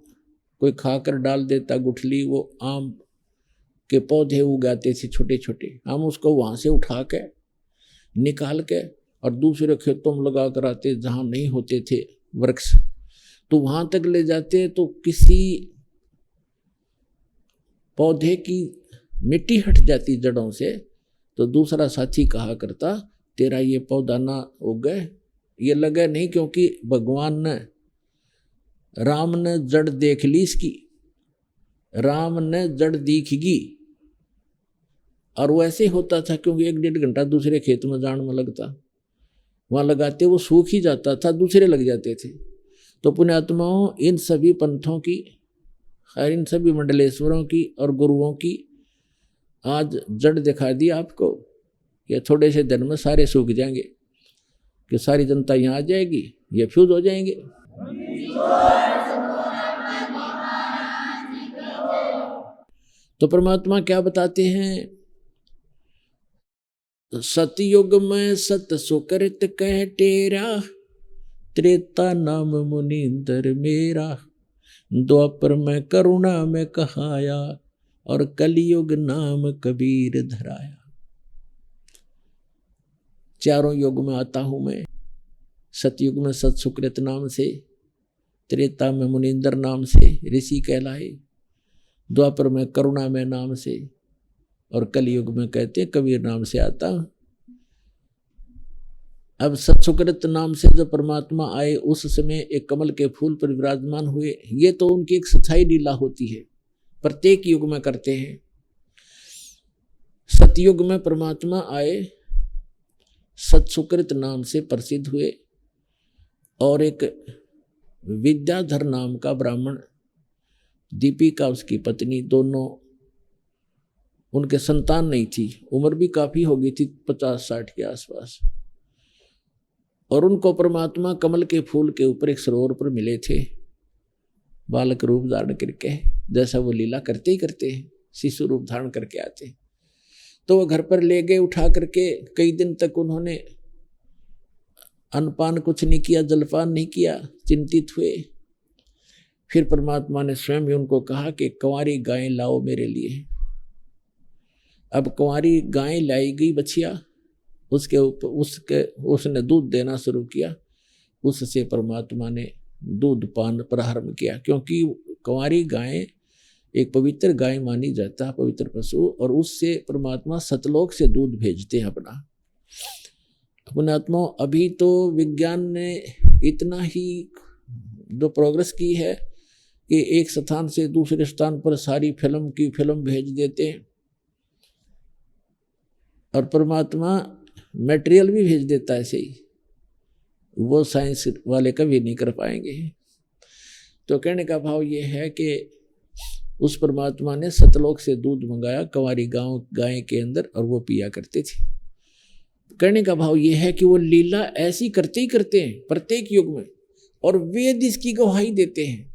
कोई खाकर डाल देता गुठली, वो आम के पौधे उगाते थे छोटे छोटे। हम उसको वहाँ से उठा के निकाल के और दूसरे खेतों में लगा कर आते जहाँ नहीं होते थे वृक्ष, तो वहां तक ले जाते तो किसी पौधे की मिट्टी हट जाती जड़ों से, तो दूसरा साथी कहा करता तेरा ये पौधा ना उगे, ये लगे नहीं, क्योंकि भगवान ने राम ने जड़ देख ली इसकी, राम ने जड़ दिखेगी। और वो ऐसे होता था क्योंकि 1-1.5 घंटा दूसरे खेत में जान में लगता, वहां लगाते वो सूख ही जाता था, दूसरे लग जाते थे। तो पुण्यात्माओं, इन सभी पंथों की और इन सभी मंडलेश्वरों की और गुरुओं की आज जड़ दिखा दी आपको। ये थोड़े से दिन में सारे सूख जाएंगे, कि सारी जनता यहाँ आ जाएगी, ये फ्यूज हो जाएंगे। तो परमात्मा क्या बताते हैं, सतयुग में सत सुकृत कह टेरा, त्रेता नाम मुनींदर मेरा, द्वापर में करुणा में कहाया, और कलयुग नाम कबीर धराया। चारों युग में आता हूं मैं। सतयुग में सत सुकृत नाम से, त्रेता में मुनींदर नाम से ऋषि कहलाए, द्वापर में करुणा में नाम से, और कलयुग में कहते कबीर नाम से आता। अब सत्सुकृत नाम से जब परमात्मा आए उस समय एक कमल के फूल पर विराजमान हुए। ये तो उनकी एक सच्चाई लीला होती है, प्रत्येक युग में करते हैं। सतयुग में परमात्मा आए, सत्सुकृत नाम से प्रसिद्ध हुए, और एक विद्याधर नाम का ब्राह्मण, दीपिका उसकी पत्नी, दोनों, उनके संतान नहीं थी, उम्र भी काफी हो गई थी 50-60 के आसपास, और उनको परमात्मा कमल के फूल के ऊपर एक सरोवर पर मिले थे, बालक रूप धारण करके, जैसा वो लीला करते ही करते हैं, शिशु रूप धारण करके आते। तो वो घर पर ले गए उठा करके, कई दिन तक उन्होंने अन्नपान कुछ नहीं किया, जलपान नहीं किया, चिंतित हुए। फिर परमात्मा ने स्वयं ही उनको कहा कि कंवारी गाय लाओ मेरे लिए। अब कुंवारी गाय लाई गई बछिया, उसके ऊपर उसने दूध देना शुरू किया। उससे परमात्मा ने दूध पान प्रारंभ किया, क्योंकि कुंवारी गाय एक पवित्र गाय मानी जाता है, पवित्र पशु, और उससे परमात्मा सतलोक से दूध भेजते हैं अपना। पुण्यात्मा, अभी तो विज्ञान ने इतना ही जो प्रोग्रेस की है कि एक स्थान से दूसरे स्थान पर सारी फिल्म की फिल्म भेज देते हैं, और परमात्मा मटेरियल भी भेज देता है ऐसे ही। वो साइंस वाले कभी नहीं कर पाएंगे। तो कहने का भाव ये है कि उस परमात्मा ने सतलोक से दूध मंगाया कंवारी गाय के अंदर, और वो पिया करते थे। कहने का भाव ये है कि वो लीला ऐसी करते ही करते हैं प्रत्येक युग में, और वेद इसकी गवाही देते हैं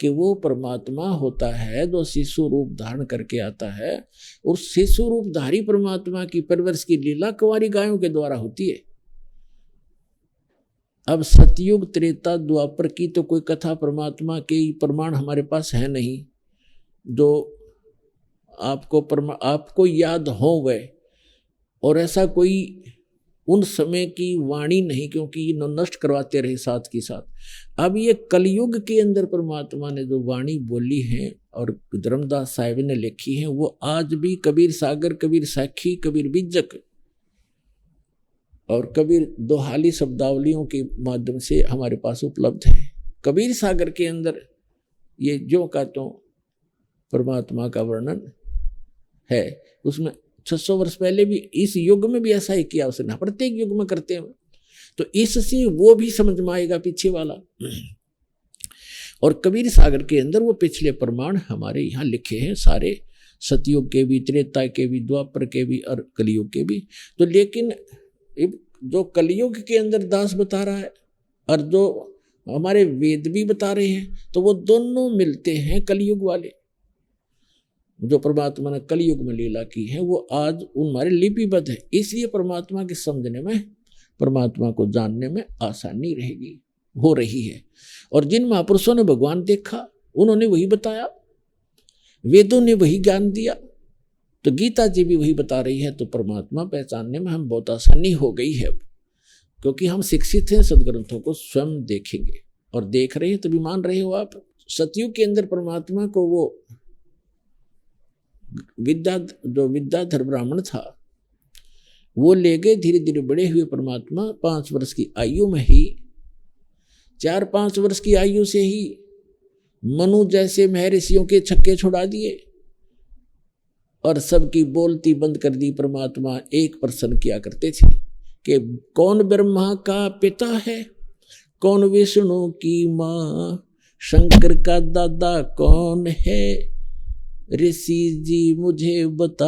कि वो परमात्मा होता है जो शिशु रूप धारण करके आता है, और शिशु रूपधारी परमात्मा की परवरिश की लीला कुंवारी गायों के द्वारा होती है। अब सतयुग त्रेता द्वापर की तो कोई कथा परमात्मा के प्रमाण हमारे पास है नहीं जो आपको याद हो गए, और ऐसा कोई उन समय की वाणी नहीं, क्योंकि ये नष्ट करवाते रहे साथ के साथ। अब ये कलयुग के अंदर परमात्मा ने जो वाणी बोली है और धर्मदास साहिब ने लिखी है, वो आज भी कबीर सागर, कबीर साखी, कबीर बीजक और कबीर दोहाली शब्दावलियों के माध्यम से हमारे पास उपलब्ध है। कबीर सागर के अंदर ये जो का तो परमात्मा का वर्णन है, उसमें 600 वर्ष पहले भी इस युग में भी ऐसा ही किया उसने, प्रत्येक युग में करते हैं। तो इससे वो भी समझ में आएगा पीछे वाला। और कबीर सागर के अंदर वो पिछले प्रमाण हमारे यहाँ लिखे हैं सारे, सतयुग के भी, त्रेता के भी, द्वापर के भी और कलयुग के भी। तो लेकिन जो कलयुग के अंदर दास बता रहा है और जो हमारे वेद भी बता रहे हैं, तो वो दोनों मिलते हैं कलयुग वाले। जो परमात्मा ने कलयुग में लीला की है वो आज हमारे लिपिबद्ध है, इसलिए परमात्मा के समझने में, परमात्मा को जानने में आसानी रहेगी, हो रही है। और जिन महापुरुषों ने भगवान देखा उन्होंने वही बताया, वेदों ने वही ज्ञान दिया, तो गीता जी भी वही बता रही है। तो परमात्मा पहचानने में हम बहुत आसानी हो गई है। क्योंकि हम शिक्षित हैं, सदग्रंथों को स्वयं देखेंगे और देख रहे हैं तभी मान रहे हो आप। सतयुग के अंदर परमात्मा को वो विद्याधर ब्राह्मण था वो ले गए। धीरे धीरे बड़े हुए परमात्मा 5 वर्ष की आयु में ही, 4-5 वर्ष की आयु से ही मनु जैसे महर्षियों के छक्के छुड़ा दिए और सबकी बोलती बंद कर दी। परमात्मा एक प्रश्न किया करते थे कि कौन ब्रह्मा का पिता है, कौन विष्णु की माँ, शंकर का दादा कौन है, ऋषि जी मुझे बता।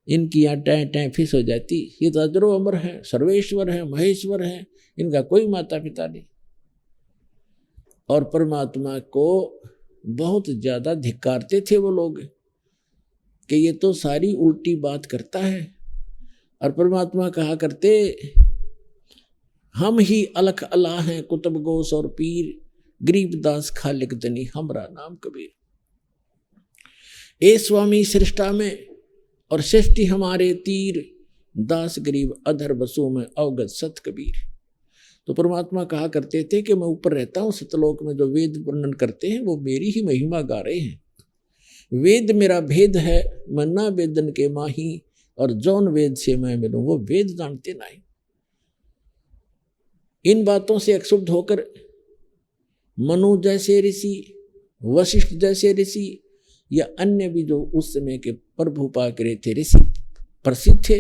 इनकी यहाँ टैं टैं फिस हो जाती। ये तो अजरो अमर है, सर्वेश्वर है, महेश्वर है, इनका कोई माता पिता नहीं। और परमात्मा को बहुत ज्यादा धिक्कारते थे वो लोग कि ये तो सारी उल्टी बात करता है। और परमात्मा कहा करते हम ही अलख अला हैं, कुतुब गोस और पीर, गरीबदास खालिक दनी हमरा नाम कबीर। ए स्वामी सृष्टा में और सृष्टि हमारे तीर, दास गरीब अधर बसों में अवगत सत कबीर। तो परमात्मा कहा करते थे कि मैं ऊपर रहता हूँ सतलोक में, जो वेद वर्णन करते हैं वो मेरी ही महिमा गा रहे हैं। वेद मेरा भेद है, मैं ना वेदन के माही, और जौन वेद से मैं मिलूं वो वेद जानते नहीं। इन बातों से अक्षुब्ध होकर मनु जैसे ऋषि, वशिष्ठ जैसे ऋषि या अन्य भी जो उस समय के प्रभु पाकरे थे ऋषि प्रसिद्ध थे,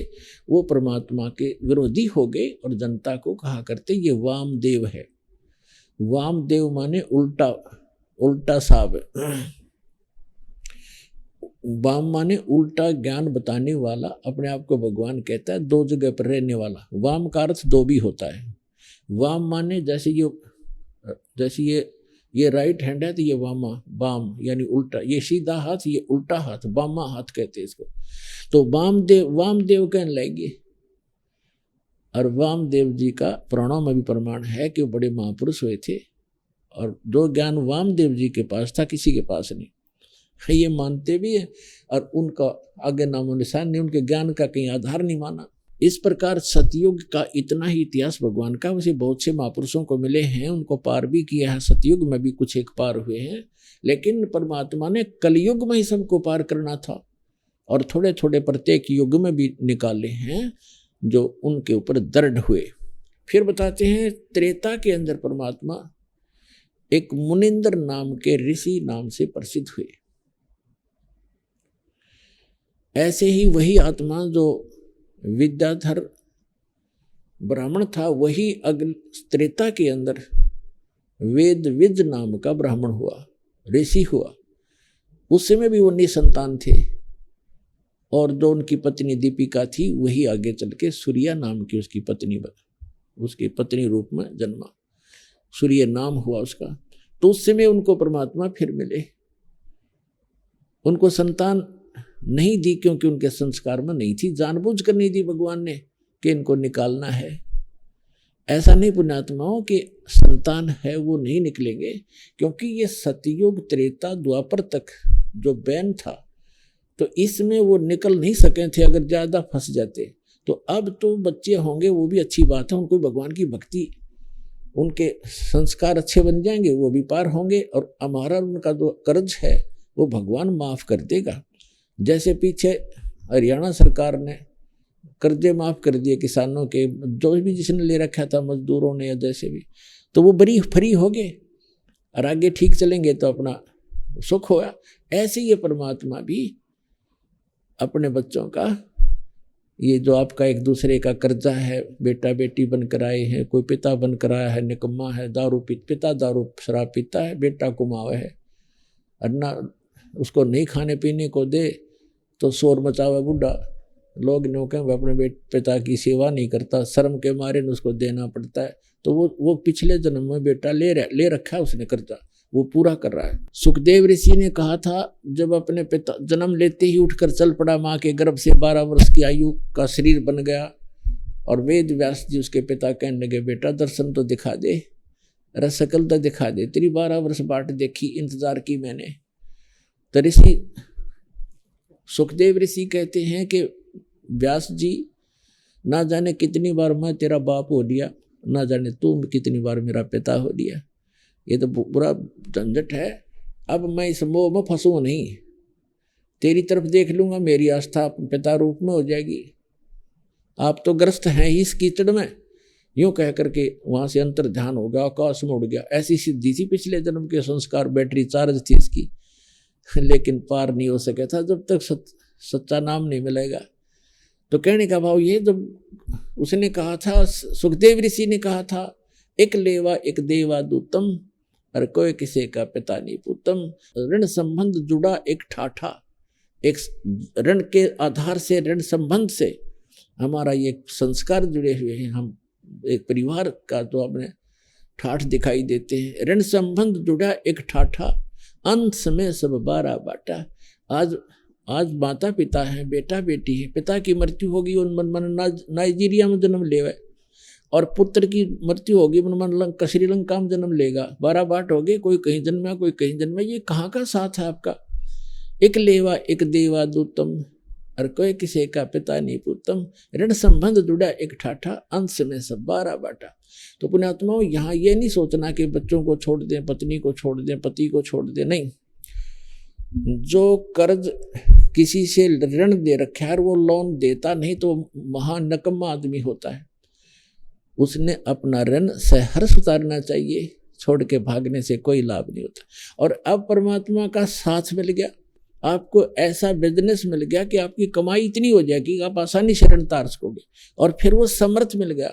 वो परमात्मा के विरोधी हो गए और जनता को कहा करते ये वामदेव है। वामदेव माने उल्टा, उल्टा साब। वाम माने उल्टा ज्ञान बताने वाला, अपने आप को भगवान कहता है, 2 जगह पर रहने वाला। वाम का अर्थ 2 भी होता है। वाम माने जैसे ये राइट हैंड है तो ये वामा, वाम यानी उल्टा, ये सीधा हाथ, ये उल्टा हाथ, वामा हाथ कहते हैं इसको। तो वामदेव कहने लगे। और वामदेव जी का पुराणों में भी प्रमाण है कि वो बड़े महापुरुष हुए थे और जो ज्ञान वामदेव जी के पास था किसी के पास नहीं, ये मानते भी है। और उनका आगे नामो निशान नहीं, उनके ज्ञान का कहीं आधार नहीं माना। इस प्रकार सतयुग का इतना ही इतिहास भगवान का, वैसे बहुत से महापुरुषों को मिले हैं, उनको पार भी किया है। सतयुग में भी कुछ एक पार हुए हैं, लेकिन परमात्मा ने कलयुग में ही सबको पार करना था और थोड़े थोड़े प्रत्येक युग में भी निकाले हैं जो उनके ऊपर दृढ़ हुए। फिर बताते हैं त्रेता के अंदर परमात्मा एक मुनिंद्र नाम के ऋषि नाम से प्रसिद्ध हुए। ऐसे ही वही आत्मा जो विद्याधर ब्राह्मण था, वही त्रेता के अंदर वेदविद नाम का ब्राह्मण हुआ, ऋषि हुआ। उस समय भी वो निसंतान थे और जो उनकी पत्नी दीपिका थी वही आगे चल के सूर्या नाम की उसकी पत्नी रूप में जन्मा, सूर्य नाम हुआ उसका। तो उस समय उनको परमात्मा फिर मिले। उनको संतान नहीं दी क्योंकि उनके संस्कार में नहीं थी, जानबूझ कर नहीं दी भगवान ने कि इनको निकालना है। ऐसा नहीं पुण्यात्माओं कि संतान है वो नहीं निकलेंगे, क्योंकि ये सतयुग त्रेता द्वापर तक जो बैन था तो इसमें वो निकल नहीं सके थे अगर ज्यादा फंस जाते। तो अब तो बच्चे होंगे वो भी अच्छी बात है, उनको भगवान की भक्ति, उनके संस्कार अच्छे बन जाएंगे, वो भी पार होंगे और हमारा उनका जो कर्ज है वो भगवान माफ कर देगा। जैसे पीछे हरियाणा सरकार ने कर्जे माफ कर दिए किसानों के, जो भी जिसने ले रखा था मजदूरों ने या जैसे भी, तो वो बड़ी फ्री हो गए और आगे ठीक चलेंगे तो अपना सुख होगा। ऐसे ये परमात्मा भी अपने बच्चों का, ये जो आपका एक दूसरे का कर्जा है, बेटा बेटी बनकर आए हैं, कोई पिता बनकर आया है निकम्मा है, पिता दारू शराब पीता है, बेटा कुमावा है और ना उसको नहीं खाने पीने को दे तो शोर मचावा बूढ़ा, लोग नो कहें अपने पिता की सेवा नहीं करता, शर्म के मारे न उसको देना पड़ता है। तो वो पिछले जन्म में बेटा ले रखा है उसने कर्जा, वो पूरा कर रहा है। सुखदेव ऋषि ने कहा था जब अपने पिता जन्म लेते ही उठकर चल पड़ा माँ के गर्भ से, 12 वर्ष की आयु का शरीर बन गया और वेद व्यास जी उसके पिता कहने लगे बेटा दर्शन तो दिखा दे, रसकल तो दिखा दे, तेरी 12 वर्ष बाट देखी, इंतजार की मैंने। तो ऋषि सुखदेव ऋषि कहते हैं कि व्यास जी ना जाने कितनी बार मैं तेरा बाप हो लिया, ना जाने तू कितनी बार मेरा पिता हो लिया। ये तो बुरा झंझट है। अब मैं इस मोह में फंसूं नहीं, तेरी तरफ देख लूंगा, मेरी आस्था पिता रूप में हो जाएगी। आप तो ग्रस्त हैं ही इस कीचड़ में। यूं कह करके वहां से अंतर ध्यान हो गया, आकाश में उड़ गया। ऐसी सिद्धि थी पिछले जन्म के संस्कार, बैटरी चार्ज थी इसकी, लेकिन पार नहीं हो सका था जब तक सच्चा नाम नहीं मिलेगा। तो कहने का भाव ये, जब उसने कहा था, सुखदेव ऋषि ने कहा था, एक लेवा एक देवा दूतम, और कोई किसी का पिता नहीं पूतम। ऋण संबंध जुड़ा एक ठाठा, एक ऋण के आधार से, ऋण संबंध से हमारा ये संस्कार जुड़े हुए हैं। हम एक परिवार का तो अपने ठाठ दिखाई देते हैं। ऋण संबंध जुड़ा एक ठाठा, अंत में सब बारा बाटा। आज माता पिता हैं, बेटा बेटी है, पिता की मृत्यु होगी मन नाइजीरिया में जन्म लेवे, और पुत्र की मृत्यु होगी मन श्रीलंका में जन्म लेगा। 12 बाट हो गए, कोई कहीं जन्मा कोई कहीं जन्मा। ये कहाँ का साथ है आपका? एक लेवा एक देवा दूतम, और कोई किसी का पिता नहीं पूतम। ऋण संबंध जुड़ा एक ठाठा, अंश में सब 12 बाटा। तो पुण्यात्माओं, यहाँ ये नहीं सोचना कि बच्चों को छोड़ दें, पत्नी को छोड़ दें, पति को छोड़ दें, नहीं। जो कर्ज किसी से ऋण दे रखा है और वो लोन देता नहीं तो महान नकम्मा आदमी होता है। उसने अपना ऋण सहर्ष उतारना चाहिए, छोड़ के भागने से कोई लाभ नहीं होता। और अब परमात्मा का साथ मिल गया, आपको ऐसा बिजनेस मिल गया कि आपकी कमाई इतनी हो जाएगी कि आप आसानी से ऋण उतार सकोगे। और फिर वो समर्थ मिल गया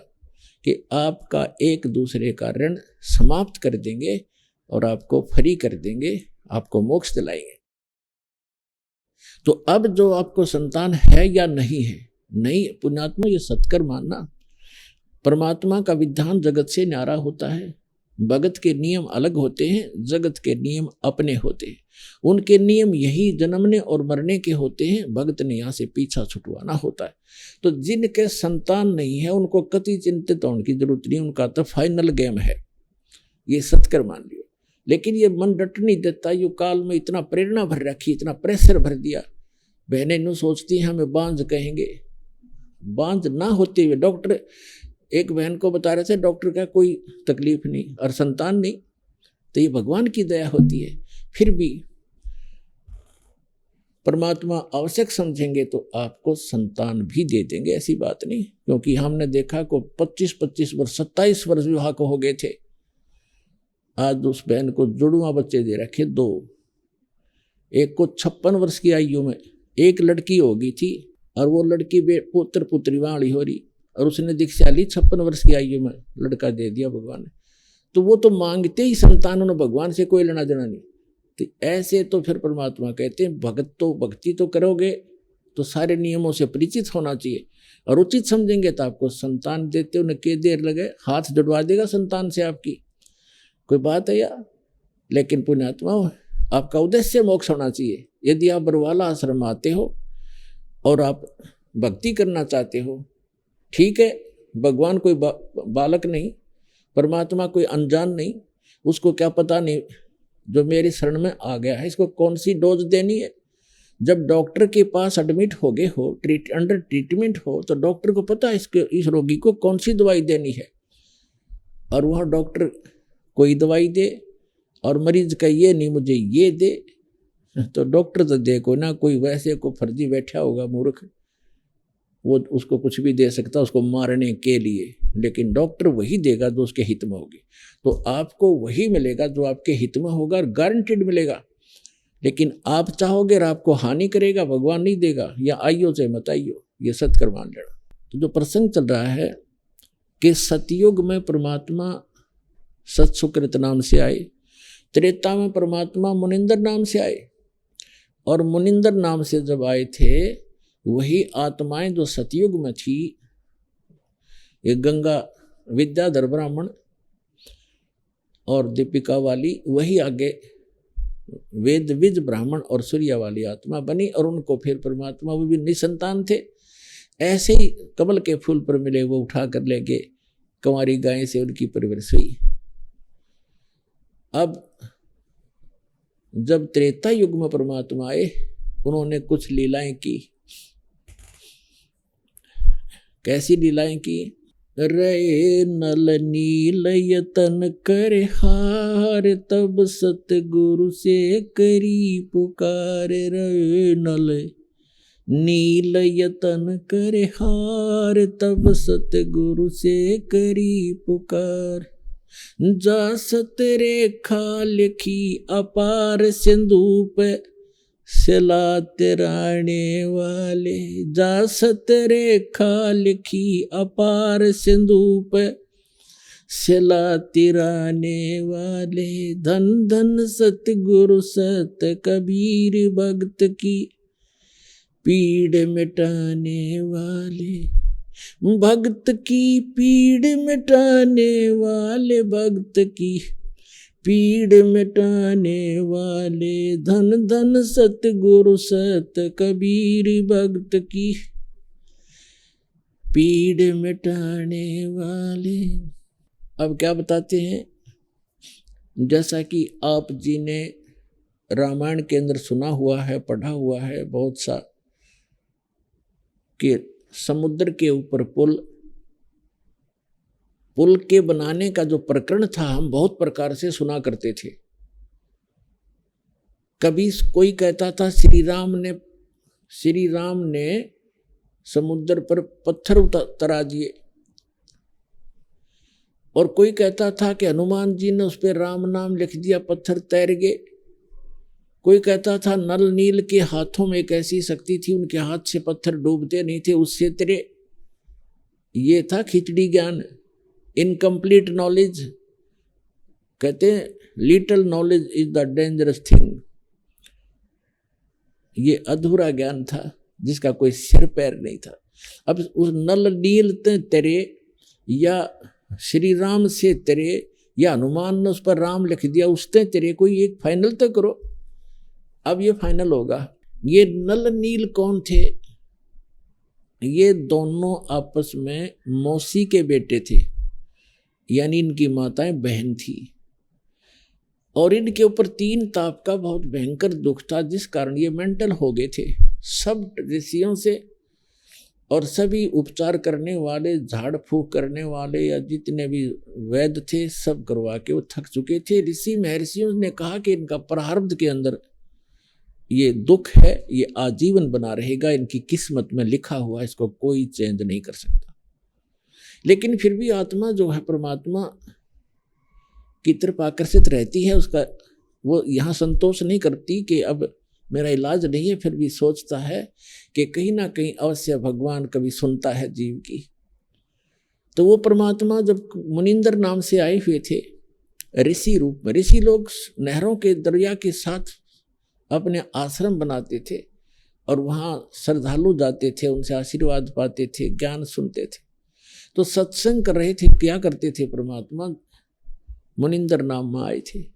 कि आपका एक दूसरे का ऋण समाप्त कर देंगे और आपको फ्री कर देंगे, आपको मोक्ष दिलाएंगे। तो अब जो आपको संतान है या नहीं है, नहीं पुण्यात्मा, ये सत्कर मानना। परमात्मा का विधान जगत से न्यारा होता है। भगत के नियम अलग होते हैं, जगत के नियम अपने होते हैं। उनके नियम यही जन्मने और मरने के होते हैं, भगत ने यहाँ से पीछा छुटवाना होता है। तो जिनके संतान नहीं है उनको कति चिंतित होने की जरूरत नहीं, उनका तो फाइनल गेम है, ये सत्कर मान लियो। लेकिन ये मन डट नहीं देता। यू काल में इतना प्रेरणा भर रखी, इतना प्रेशर भर दिया। बहनें यूँ सोचती हैं हमें बांझ कहेंगे। बांझ ना होते हुए, डॉक्टर एक बहन को बता रहे थे, डॉक्टर का कोई तकलीफ नहीं और संतान नहीं, तो ये भगवान की दया होती है। फिर भी परमात्मा आवश्यक समझेंगे तो आपको संतान भी दे देंगे, ऐसी बात नहीं। क्योंकि हमने देखा को 25-25 वर्ष 27 वर्ष विवाह को हो गए थे, आज उस बहन को जुड़वा बच्चे दे रखे 2। एक को 56 वर्ष की आयु में एक लड़की हो गई थी, और वो लड़की पुत्र पुत्री वाली हो रही, और उसने दीक्षा ली 56 वर्ष की आयु में, लड़का दे दिया भगवान ने। तो वो तो मांगते ही संतान, उन्होंने भगवान से कोई लेना देना नहीं। तो ऐसे तो फिर परमात्मा कहते हैं भगत तो भक्ति तो करोगे तो सारे नियमों से परिचित होना चाहिए, और उचित समझेंगे तो आपको संतान देते। उन्हें के देर लगे, हाथ जुड़वा देगा संतान से आपकी, कोई बात है यार। लेकिन पुण्यात्मा, आपका उद्देश्य मोक्ष होना चाहिए। यदि आप बरवाला आश्रम आते हो और आप भक्ति करना चाहते हो, ठीक है, भगवान कोई बालक नहीं, परमात्मा कोई अनजान नहीं, उसको क्या पता नहीं जो मेरी शरण में आ गया है इसको कौन सी डोज देनी है। जब डॉक्टर के पास एडमिट हो गए हो, अंडर ट्रीटमेंट हो, तो डॉक्टर को पता है इस रोगी को कौन सी दवाई देनी है। और वह डॉक्टर कोई दवाई दे और मरीज का ये नहीं मुझे ये दे, तो डॉक्टर तो देखो ना, कोई वैसे को फर्जी बैठा होगा मूर्ख, वो उसको कुछ भी दे सकता उसको मारने के लिए, लेकिन डॉक्टर वही देगा जो उसके हित में होगी। तो आपको वही मिलेगा जो आपके हित में होगा, और गारंटेड मिलेगा। लेकिन आप चाहोगे और आपको हानि करेगा, भगवान नहीं देगा। या आइयो से मत आइयो, ये सत्कर मान लेना। तो जो प्रसंग चल रहा है कि सतयुग में परमात्मा सत्सुकृत नाम से आए, त्रेता में परमात्मा मुनिंदर नाम से आए, और मुनिंदर नाम से जब आए थे वही आत्माएं जो सतयुग में थी, ये गंगा विद्याधर ब्राह्मण और दीपिका वाली, वही आगे वेद विज ब्राह्मण और सूर्या वाली आत्मा बनी, और उनको फिर परमात्मा, वो भी निसंतान थे, ऐसे ही कमल के फूल पर मिले वो उठा कर ले गए, कंवारी गाय से उनकी परवरिश हुई। अब जब त्रेता युग में परमात्मा आए, उन्होंने कुछ लीलाएं की। कैसी लीलाएं की। रे नल नील यतन करे हार, तब सतगुरु से करी पुकार। रे नल नील यतन करे हार, तब सतगुरु से करी पुकार। जा सत रेखा लिखी अपार, सिंधु पे सिला तिराने वाले। जा सत रेखा लिखी अपार, सिंधु पे सिला तिराने वाले। धन धन सतगुरु सत कबीर, भक्त की पीड़ मिटाने वाले। भक्त की पीड़ मिटाने वाले, भक्त की पीड़ मिटाने वाले। धन धन सतगुरु सत कबीर, भक्त की पीड़ मिटाने वाले। अब क्या बताते हैं, जैसा कि आप जी ने रामायण के अंदर सुना हुआ है, पढ़ा हुआ है बहुत सा, कि समुद्र के ऊपर पुल के बनाने का जो प्रकरण था, हम बहुत प्रकार से सुना करते थे। कभी कोई कहता था श्री राम ने समुद्र पर पत्थर उतरा दिए, और कोई कहता था कि हनुमान जी ने उस पर राम नाम लिख दिया, पत्थर तैर गए। कोई कहता था नल नील के हाथों में एक ऐसी शक्ति थी, उनके हाथ से पत्थर डूबते नहीं थे, उससे तैरे। ये था खिचड़ी ज्ञान, इनकम्प्लीट नॉलेज। कहते हैं little knowledge is the dangerous thing. ये अधूरा ज्ञान था जिसका कोई सिर पैर नहीं था। अब उस नल नील तैरे, या श्री राम से तैरे, या हनुमान ने उस पर राम लिख दिया उससे तैरे, कोई एक फाइनल तो करो। अब ये फाइनल होगा। ये नल नील कौन थे? ये दोनों आपस में मौसी के बेटे थे, यानी इनकी माताएं बहन थी, और इनके ऊपर 3 ताप का बहुत भयंकर दुख था, जिस कारण ये मेंटल हो गए थे। सब ऋषियों से और सभी उपचार करने वाले, झाड़ फूक करने वाले, या जितने भी वैद्य थे, सब करवा के वो थक चुके थे। ऋषि महर्षियों ने कहा कि इनका प्रारब्ध के अंदर ये दुख है, ये आजीवन बना रहेगा, इनकी किस्मत में लिखा हुआ, इसको कोई चेंज नहीं कर सकता। लेकिन फिर भी आत्मा जो है परमात्मा की तरफ आकर्षित रहती है, उसका वो यहाँ संतोष नहीं करती कि अब मेरा इलाज नहीं है, फिर भी सोचता है कि कहीं ना कहीं अवश्य भगवान कभी सुनता है जीव की। तो वो परमात्मा जब मुनिंदर नाम से आए हुए थे ऋषि रूप में, ऋषि लोग नहरों के दरिया के साथ अपने आश्रम बनाते थे, और वहाँ श्रद्धालु जाते थे, उनसे आशीर्वाद पाते थे, ज्ञान सुनते थे। तो सत्संग कर रहे थे, क्या करते थे परमात्मा? मुनिंदर नाम में आए थे।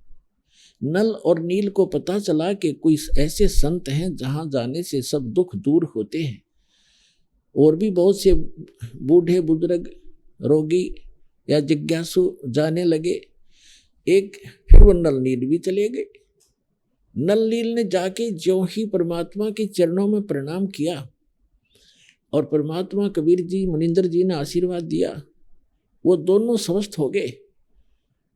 नल और नील को पता चला कि कोई ऐसे संत हैं जहाँ जाने से सब दुख दूर होते हैं, और भी बहुत से बूढ़े बुजुर्ग, रोगी या जिज्ञासु जाने लगे। फिर वो नल नील भी चले गए। नल नील ने जाके ज्यों ही परमात्मा के चरणों में प्रणाम किया, और परमात्मा कबीर जी, मुनिंदर जी ने आशीर्वाद दिया, वो दोनों स्वस्थ हो गए।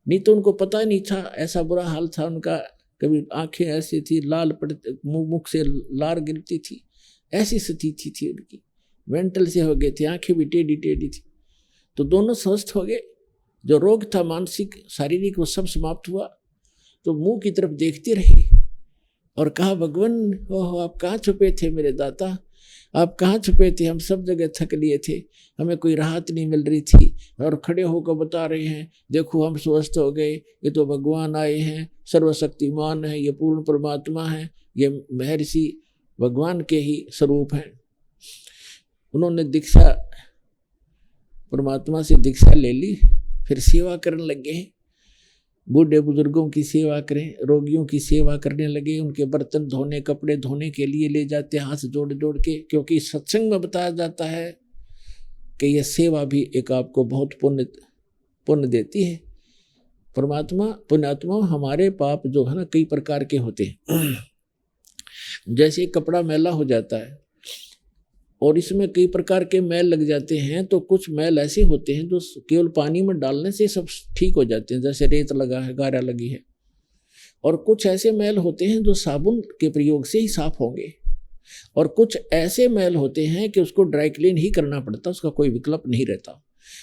नहीं तो उनको पता नहीं था, ऐसा बुरा हाल था उनका। कभी आंखें ऐसी थी, लाल पड़ते, मुख से लार गिरती थी, ऐसी स्थिति थी उनकी, मेंटल से हो गए थे, आंखें भी टेढ़ी टेढ़ी थी। तो दोनों स्वस्थ हो गए। जो रोग था मानसिक शारीरिक, वो सब समाप्त हुआ। तो मुंह की तरफ देखते रहे और कहा, भगवान ओह आप कहाँ छुपे थे मेरे दाता, आप कहाँ छुपे थे? हम सब जगह थक लिए थे, हमें कोई राहत नहीं मिल रही थी, और खड़े होकर बता रहे हैं देखो हम स्वस्थ हो गए। ये तो भगवान आए हैं, सर्वशक्तिमान है, ये पूर्ण परमात्मा है, ये महर्षि भगवान के ही स्वरूप हैं। उन्होंने दीक्षा, परमात्मा से दीक्षा ले ली, फिर सेवा करने लगे हैं। बूढ़े बुजुर्गों की सेवा करें, रोगियों की सेवा करने लगे, उनके बर्तन धोने, कपड़े धोने के लिए ले जाते हाथ जोड़ जोड़ के, क्योंकि सत्संग में बताया जाता है कि यह सेवा भी एक आपको बहुत पुण्य देती है। परमात्मा पुण्यात्मा, हमारे पाप जो है ना कई प्रकार के होते हैं। जैसे कपड़ा मैला हो जाता है और इसमें कई प्रकार के मैल लग जाते हैं। तो कुछ मैल ऐसे होते हैं जो केवल पानी में डालने से सब ठीक हो जाते हैं, जैसे रेत लगा है, गारा लगी है। और कुछ ऐसे मैल होते हैं जो साबुन के प्रयोग से ही साफ होंगे। और कुछ ऐसे मैल होते हैं कि उसको ड्राई क्लीन ही करना पड़ता, उसका कोई विकल्प नहीं रहता।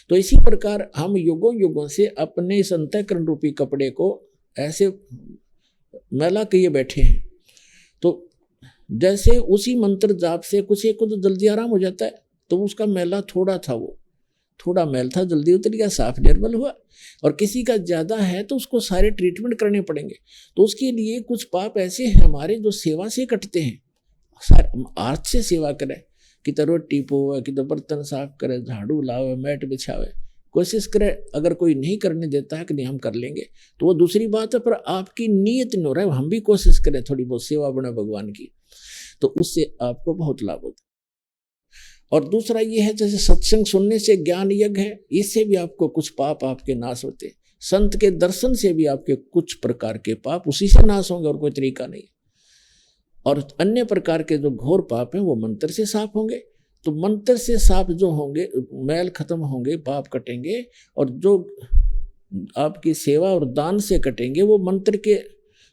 तो इसी प्रकार हम युगों युगों से अपने इस अंतःकरण रूपी कपड़े को ऐसे मैला किए बैठे हैं। तो जैसे उसी मंत्र जाप से कुछ एक को तो जल्दी आराम हो जाता है, तो उसका मैला थोड़ा था, वो थोड़ा मैल था, जल्दी उतर गया, साफ निर्मल हुआ। और किसी का ज्यादा है तो उसको सारे ट्रीटमेंट करने पड़ेंगे। तो उसके लिए कुछ पाप ऐसे हैं हमारे जो सेवा से कटते हैं। आर्थ से सेवा करें, कि तो रोटी पोवे, कि तो बर्तन साफ करे, झाड़ू लावे, मैट बिछावे, कोशिश करे। अगर कोई नहीं करने देता है कि नहीं हम कर लेंगे तो वो दूसरी बात है, पर आपकी नीयत नहीं हो रहा है, हम भी कोशिश करें थोड़ी बहुत सेवा बने भगवान की, तो उससे आपको बहुत लाभ होता है। और दूसरा ये है, जैसे सत्संग सुनने से ज्ञान यज्ञ है, इससे भी आपको कुछ पाप आपके नाश होते हैं। संत के दर्शन से भी आपके कुछ प्रकार के पाप उसी से नाश होंगे, और कोई तरीका नहीं। और अन्य प्रकार के जो घोर पाप हैं वो मंत्र से साफ होंगे। तो मंत्र से साफ जो होंगे, मैल खत्म होंगे, पाप कटेंगे। और जो आपकी सेवा और दान से कटेंगे, वो मंत्र के,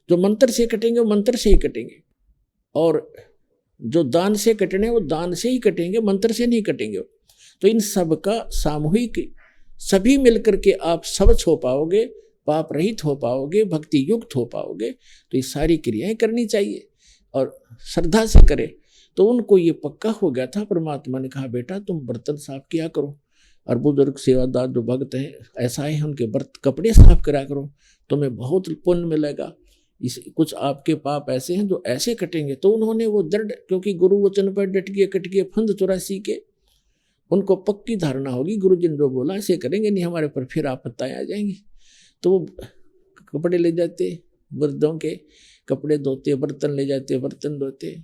जो मंत्र से कटेंगे वो मंत्र से ही कटेंगे। और जो दान से कटने वो दान से ही कटेंगे, मंत्र से नहीं कटेंगे। तो इन सब का सामूहिक सभी मिलकर के आप सब छो पाओगे, पाप रहित हो पाओगे, भक्ति युक्त हो पाओगे। तो ये सारी क्रियाएं करनी चाहिए और श्रद्धा से करें। तो उनको ये पक्का हो गया था। परमात्मा ने कहा बेटा तुम बर्तन साफ किया करो, और बुजुर्ग सेवादार जो भक्त हैं ऐसा है, उनके कपड़े साफ करा करो, तुम्हें बहुत पुण्य मिलेगा। कुछ आपके पाप ऐसे हैं जो ऐसे कटेंगे। तो उन्होंने वो दृढ़, क्योंकि गुरु वचन पर डट गए, कट गए फंद 84 के, उनको पक्की धारणा होगी गुरु जी ने जो बोला ऐसे करेंगे, नहीं हमारे पर फिर आपत्तियां आ जाएंगी। तो वो कपड़े ले जाते, वृद्धों के कपड़े धोते, बर्तन ले जाते, बर्तन धोते।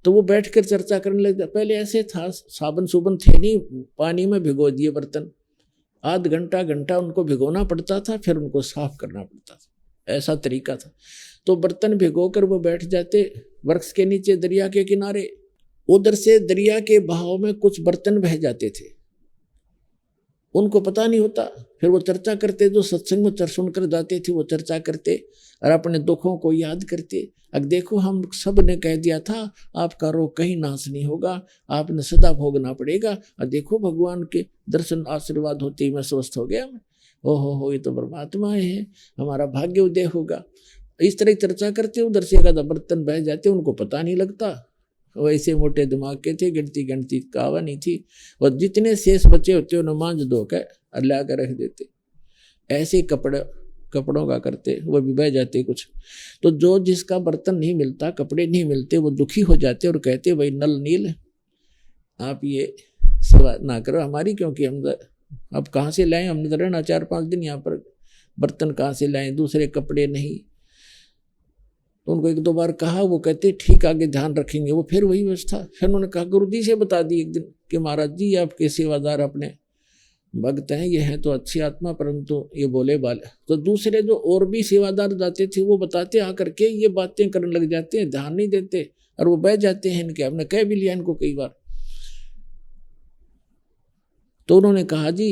तो वो बैठकर चर्चा करने लग जाते। पहले ऐसे था, साबुन सुबन थे नहीं, पानी में भिगो दिए बर्तन, आध घंटा घंटा उनको भिगोना पड़ता था, फिर उनको साफ करना पड़ता था, ऐसा तरीका था। तो बर्तन भिगोकर वो बैठ जाते वृक्ष के नीचे, दरिया के किनारे। उधर से दरिया के बहाव में कुछ बर्तन बह जाते थे, उनको पता नहीं होता। फिर वो चर्चा करते, जो सत्संग में सुनकर जाते थे वो चर्चा करते और अपने दुखों को याद करते। अब देखो हम सब ने कह दिया था आपका रोग कहीं नाश नहीं होगा, आपने सदा भोगना पड़ेगा, और देखो भगवान के दर्शन आशीर्वाद होते ही मैं स्वस्थ हो गया। ओहो ये तो परमात्मा है, हमारा भाग्य उदय होगा। इस तरह चर्चा करते, उधर से एक आधा बर्तन बह जाते, उनको पता नहीं लगता। वैसे मोटे दिमाग के थे, गिनती कावा नहीं थी। और जितने शेष बचे होते उन्हें मांझ धो कर ला कर रख देते। ऐसे कपड़ों का करते, वो भी बह जाते कुछ। तो जो जिसका बर्तन नहीं मिलता, कपड़े नहीं मिलते, वो दुखी हो जाते और कहते भाई नल नील आप ये सेवा ना करो हमारी, क्योंकि हम अब कहाँ से लाएं, हमने तो रहना 4-5 दिन यहाँ पर, बर्तन कहाँ से लाएं, दूसरे कपड़े नहीं। तो उनको 1-2 बार कहा, वो कहते ठीक आगे ध्यान रखेंगे। वो फिर वही व्यवस्था। फिर उन्होंने कहा गुरु जी से बता दी एक दिन कि महाराज जी आपके सेवादार अपने भक्त हैं, ये हैं तो अच्छी आत्मा, परंतु ये बोले बाले। तो दूसरे जो और भी सेवादार जाते थे वो बताते आकर के, ये बातें करने लग जाते हैं, ध्यान नहीं देते और वो बह जाते हैं इनके। हमने कह भी लिया इनको कई बार। तो उन्होंने कहा जी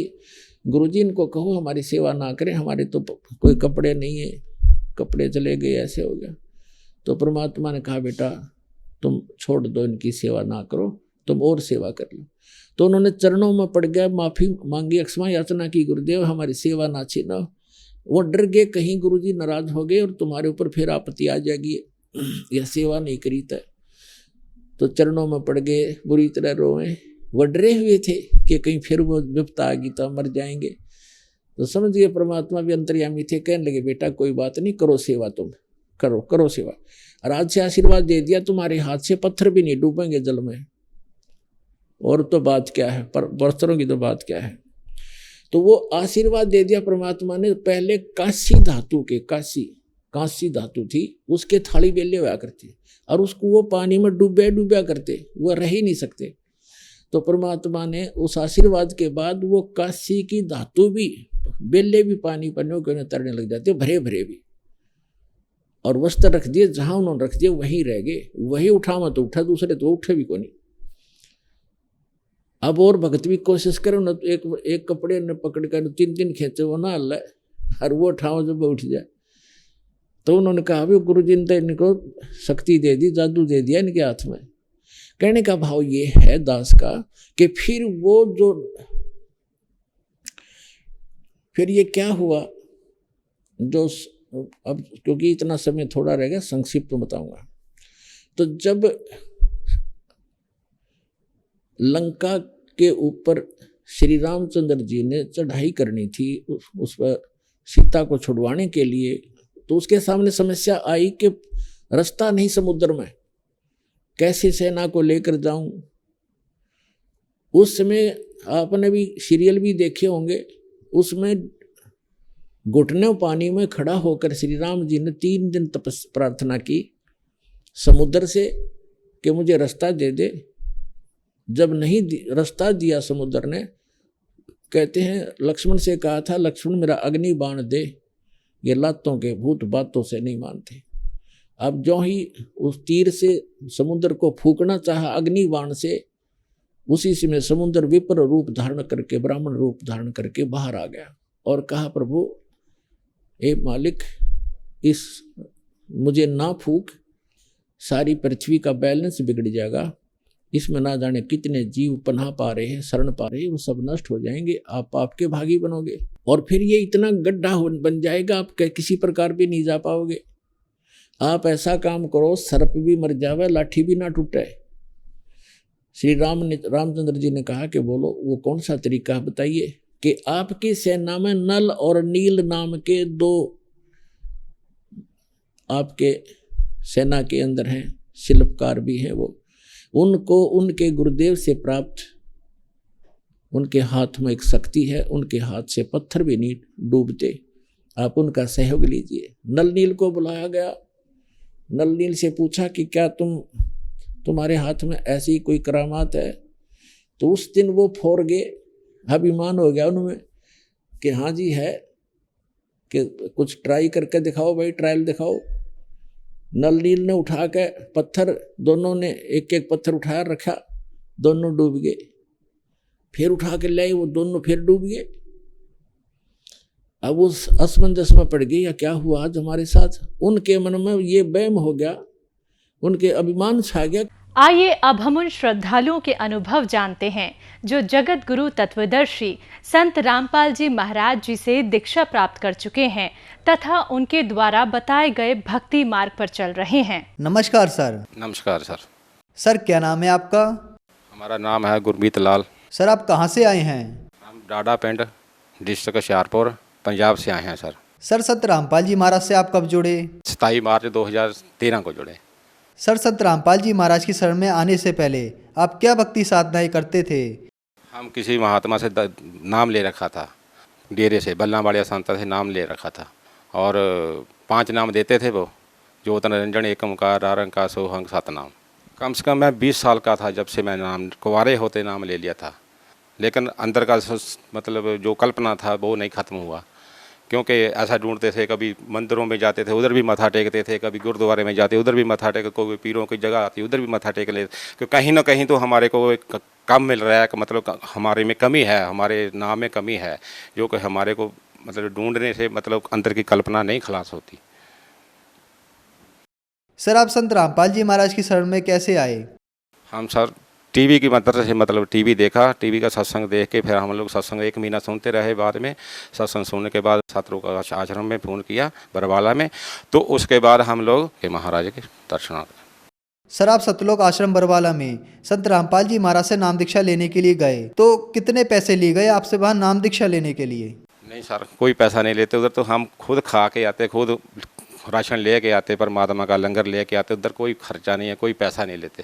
गुरुजी इनको कहो हमारी सेवा ना करें, हमारे तो कोई कपड़े नहीं है, कपड़े चले गए, ऐसे हो गया। तो परमात्मा ने कहा बेटा तुम छोड़ दो, इनकी सेवा ना करो, तुम और सेवा कर लो। तो उन्होंने चरणों में पड़ गया, माफी मांगी, अक्षमा याचना की, गुरुदेव हमारी सेवा ना छीनो। वो डर गए कहीं गुरुजी नाराज हो गए और तुम्हारे ऊपर फिर आपत्ति आ जाएगी, यह सेवा नहीं करी था। तो चरणों में पड़ गए, बुरी तरह रोए। वो डरे हुए थे कि कहीं फिर वो विपत्ता आ गई तो मर जाएंगे। तो समझ गए परमात्मा भी अंतर्यामी थे, कहने लगे बेटा कोई बात नहीं, करो सेवा, तुम करो सेवा। और आज से आशीर्वाद दे दिया, तुम्हारे हाथ से पत्थर भी नहीं डूबेंगे जल में। और तो बात क्या है, पर बर्तनों की तो बात क्या है। तो वो आशीर्वाद दे दिया परमात्मा ने। पहले कांसी धातु के, कांसी धातु थी, उसके थाली बेले हुआ करते और उसको वो पानी में डूबा करते, वो रह ही नहीं सकते। तो परमात्मा ने उस आशीर्वाद के बाद वो कांसी की धातु भी, बेले भी पानी पन्नों के तैरने लग जाते, भरे भरे भी। और वस्त्र रख दिए, जहां उन्होंने रख दिए वहीं रह गए। वही उठा मत उठा, दूसरे तो उठे भी को नहीं। अब और भगत भी कोशिश करो ना, तो एक एक कपड़े ने पकड़ कर 3 खींचे वो ना हल्ला, और वो ठाव जब उठ जाए। तो उन्होंने कहा भी गुरु जी ने तो इनको शक्ति दे दी, जादू दे दिया इनके हाथ में। कहने का भाव ये है दास का कि फिर ये क्या हुआ जो, अब क्योंकि इतना समय थोड़ा रह गया, संक्षिप्त में बताऊंगा। तो जब लंका के ऊपर श्री रामचंद्र जी ने चढ़ाई करनी थी उस पर सीता को छुड़वाने के लिए, तो उसके सामने समस्या आई कि रास्ता नहीं समुद्र में, कैसे सेना को लेकर जाऊं। उस समय आपने भी सीरियल भी देखे होंगे, उसमें घुटनों पानी में खड़ा होकर श्री राम जी ने 3 दिन प्रार्थना की समुद्र से कि मुझे रास्ता दे दे। जब नहीं रास्ता दिया समुद्र ने, कहते हैं लक्ष्मण से कहा था, लक्ष्मण मेरा अग्नि बाण दे, ये लातों के भूत बातों से नहीं मानते। अब जो ही उस तीर से समुद्र को फूकना चाहा अग्नि बाण से, उसी समय समुद्र विप्र रूप धारण करके, ब्राह्मण रूप धारण करके बाहर आ गया और कहा प्रभु ए मालिक, इस मुझे ना फूक, सारी पृथ्वी का बैलेंस बिगड़ जाएगा, इसमें ना जाने कितने जीव पनाह पा रहे हैं, शरण पा रहे हैं, वो सब नष्ट हो जाएंगे, आप आपके भागी बनोगे और फिर ये इतना गड्ढा बन जाएगा, आप किसी प्रकार भी नहीं जा पाओगे। आप ऐसा काम करो, सर्प भी मर जावे, लाठी भी ना टूटे। श्री रामचंद्र जी ने कहा कि बोलो वो कौन सा तरीका बताइए। कि आपकी सेना में नल और नील नाम के 2 आपके सेना के अंदर हैं, शिल्पकार भी हैं वो, उनको उनके गुरुदेव से प्राप्त, उनके हाथ में एक शक्ति है, उनके हाथ से पत्थर भी नहीं डूबते, आप उनका सहयोग लीजिए। नल नील को बुलाया गया, नल नील से पूछा कि क्या तुम्हारे हाथ में ऐसी कोई करामात है। तो उस दिन वो फोड़ गए, अभिमान हो गया उनमें कि हाँ जी है, कि कुछ ट्राई करके दिखाओ भाई, ट्रायल दिखाओ। नल नील ने उठा के पत्थर, दोनों ने एक एक पत्थर उठाया रखा, दोनों डूब गए। फिर उठा के लाए, वो दोनों फिर डूब गए। अब उस असमंजस में पड़ गई, या क्या हुआ आज हमारे साथ। उनके मन में ये वहम हो गया, उनके अभिमान छा गया। आइए अब हम उन श्रद्धालुओं के अनुभव जानते हैं जो जगत गुरु तत्वदर्शी संत रामपाल जी महाराज जी से दीक्षा प्राप्त कर चुके हैं तथा उनके द्वारा बताए गए भक्ति मार्ग पर चल रहे हैं। नमस्कार सर। नमस्कार सर। सर क्या नाम है आपका? हमारा नाम है गुरमीत लाल। सर आप कहाँ से आए हैं? हम डाडा पिंड, डिस्ट्रिक्ट हुशियारपुर, पंजाब से आए हैं सर। सर संत रामपाल जी महाराज से आप कब जुड़े? 27 मार्च 2013 को जुड़े। सर संत रामपाल जी महाराज की शरण में आने से पहले आप क्या भक्ति साधनाएं करते थे? हम किसी महात्मा से नाम ले रखा था, डेरे से, बल्लावाड़िया संता से नाम ले रखा था, और 5 नाम देते थे वो, ज्योत निरंजन, एक ओंकार, आरंकार, सोहंग, सतनाम। कम से कम मैं 20 साल का था जब से मैं नाम, कुंवारे होते नाम ले लिया था, लेकिन अंदर का मतलब जो कल्पना था वो नहीं ख़त्म हुआ। क्योंकि ऐसा ढूंढते थे, कभी मंदिरों में जाते थे उधर भी मत्था टेकते थे, कभी गुरुद्वारे में जाते उधर भी मत्था टेक, कोई पीरों की जगह आती उधर भी मत्था टेक लेते, क्योंकि कहीं ना कहीं तो हमारे को एक कम मिल रहा है, मतलब हमारे में कमी है, हमारे नाम में कमी है, जो कि हमारे को मतलब ढूंढने से मतलब अंदर की कल्पना नहीं खलास होती। सर आप संत रामपाल जी महाराज की शरण में कैसे आए? हम सर टीवी की मदद से, मतलब टीवी देखा, टीवी का सत्संग देख के फिर हम लोग सत्संग 1 महीना सुनते रहे। बाद में सत्संग सुनने के बाद छात्रों का आश्रम में फ़ोन किया बरवाला में, तो उसके बाद हम लोग के महाराज के दर्शन आ गए। सर आप सतलोक आश्रम बरवाला में संत रामपाल जी महाराज से नाम दीक्षा लेने के लिए गए, तो कितने पैसे लिए गए आपसे वहाँ नाम दीक्षा लेने के लिए? नहीं सर, कोई पैसा नहीं लेते उधर, तो हम खुद खा के आते, खुद राशन ले के आते, परमात्मा का लंगर ले के आते, उधर कोई खर्चा नहीं है, कोई पैसा नहीं लेते,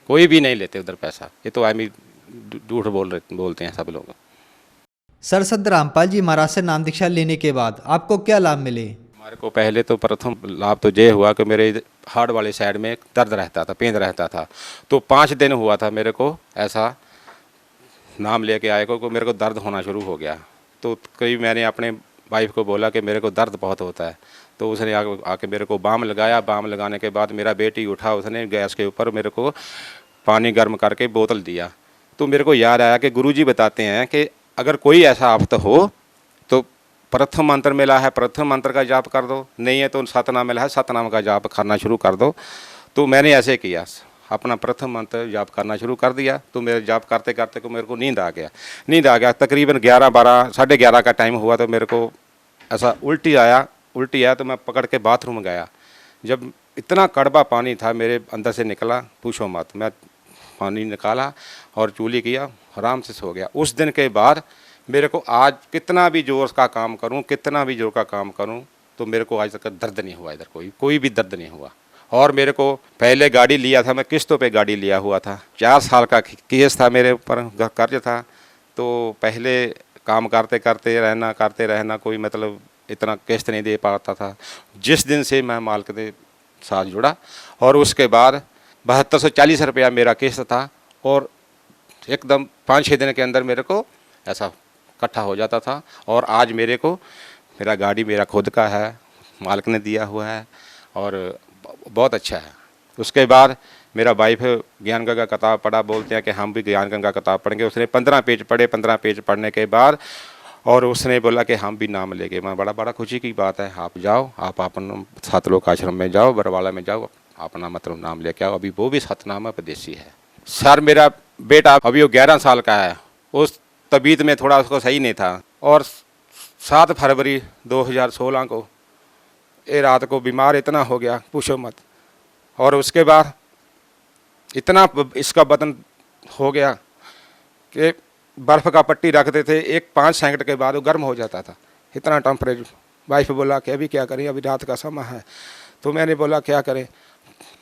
कोई भी नहीं लेते उधर पैसा। ये तो आदमी झूठ बोलते हैं सब लोग। सर संत रामपाल जी महाराज से नाम दीक्षा लेने के बाद आपको क्या लाभ मिले? हमारे को पहले तो प्रथम लाभ तो ये हुआ कि मेरे हार्ट वाले साइड में दर्द रहता था, पेन रहता था, तो 5 दिन हुआ था मेरे को ऐसा नाम लेके आए को मेरे को दर्द होना शुरू हो गया। तो करीब मैंने अपने वाइफ को बोला कि मेरे को दर्द बहुत होता है, तो उसने आके मेरे को बाम लगाया। बाम लगाने के बाद मेरा बेटी उठा, उसने गैस के ऊपर मेरे को पानी गर्म करके बोतल दिया, तो मेरे को याद आया कि गुरुजी बताते हैं कि अगर कोई ऐसा आफत हो तो प्रथम मंत्र मिला है प्रथम मंत्र का जाप कर दो, नहीं है तो सतनाम मिला है सतनाम का जाप करना शुरू कर दो। तो मैंने ऐसे किया, अपना प्रथम मंत्र जाप करना शुरू कर दिया। तो मेरे जाप करते करते को मेरे को नींद आ गया। तकरीबन 11-12 साढ़े 11 का टाइम हुआ तो मेरे को ऐसा उल्टी आया तो मैं पकड़ के बाथरूम गया। जब इतना कड़वा पानी था मेरे अंदर से निकला, पूछो मत। मैं पानी निकाला और चूली किया, आराम से सो गया। उस दिन के बाद मेरे को आज कितना भी जोर का काम करूं तो मेरे को आज तक दर्द नहीं हुआ, इधर कोई भी दर्द नहीं हुआ। और मेरे को पहले गाड़ी लिया था, मैं किस्तों पे गाड़ी लिया हुआ था, 4 साल का केस था मेरे ऊपर, कर्ज था। तो पहले काम करते रहना कोई मतलब इतना किस्त नहीं दे पाता था। जिस दिन से मैं मालिक के साथ जुड़ा और उसके बाद 7240 रुपया मेरा किस्त था और एकदम 5-6 दिन के अंदर मेरे को ऐसा इकट्ठा हो जाता था। और आज मेरे को मेरा गाड़ी मेरा खुद का है, मालिक ने दिया हुआ है और बहुत अच्छा है। उसके बाद मेरा वाइफ ज्ञान गंगा किताब पढ़ा, बोलते हैं कि हम भी ज्ञान गंगा किताब पढ़ेंगे। उसने 15 पेज पढ़े, 15 पेज पढ़ने के बाद और उसने बोला कि हम भी नाम लेंगे। मैं बड़ा खुशी की बात है, आप जाओ, आप अपन सतलोक आश्रम में जाओ, बरवाला में जाओ, अपना मतलब नाम लेके आओ। अभी वो भी सतनाम उपदेशी है। सर मेरा बेटा अभी वो 11 साल का है, उस तबीयत में थोड़ा उसको सही नहीं था और 7 फरवरी 2016 को ये रात को बीमार इतना हो गया, पूछो मत। और उसके बाद इतना इसका बदन हो गया कि बर्फ़ का पट्टी रखते थे, 5 सेकंड के बाद वो गर्म हो जाता था, इतना टेम्परेचर। वाइफ बोला कि अभी क्या करें, अभी रात का समय है। तो मैंने बोला क्या करें,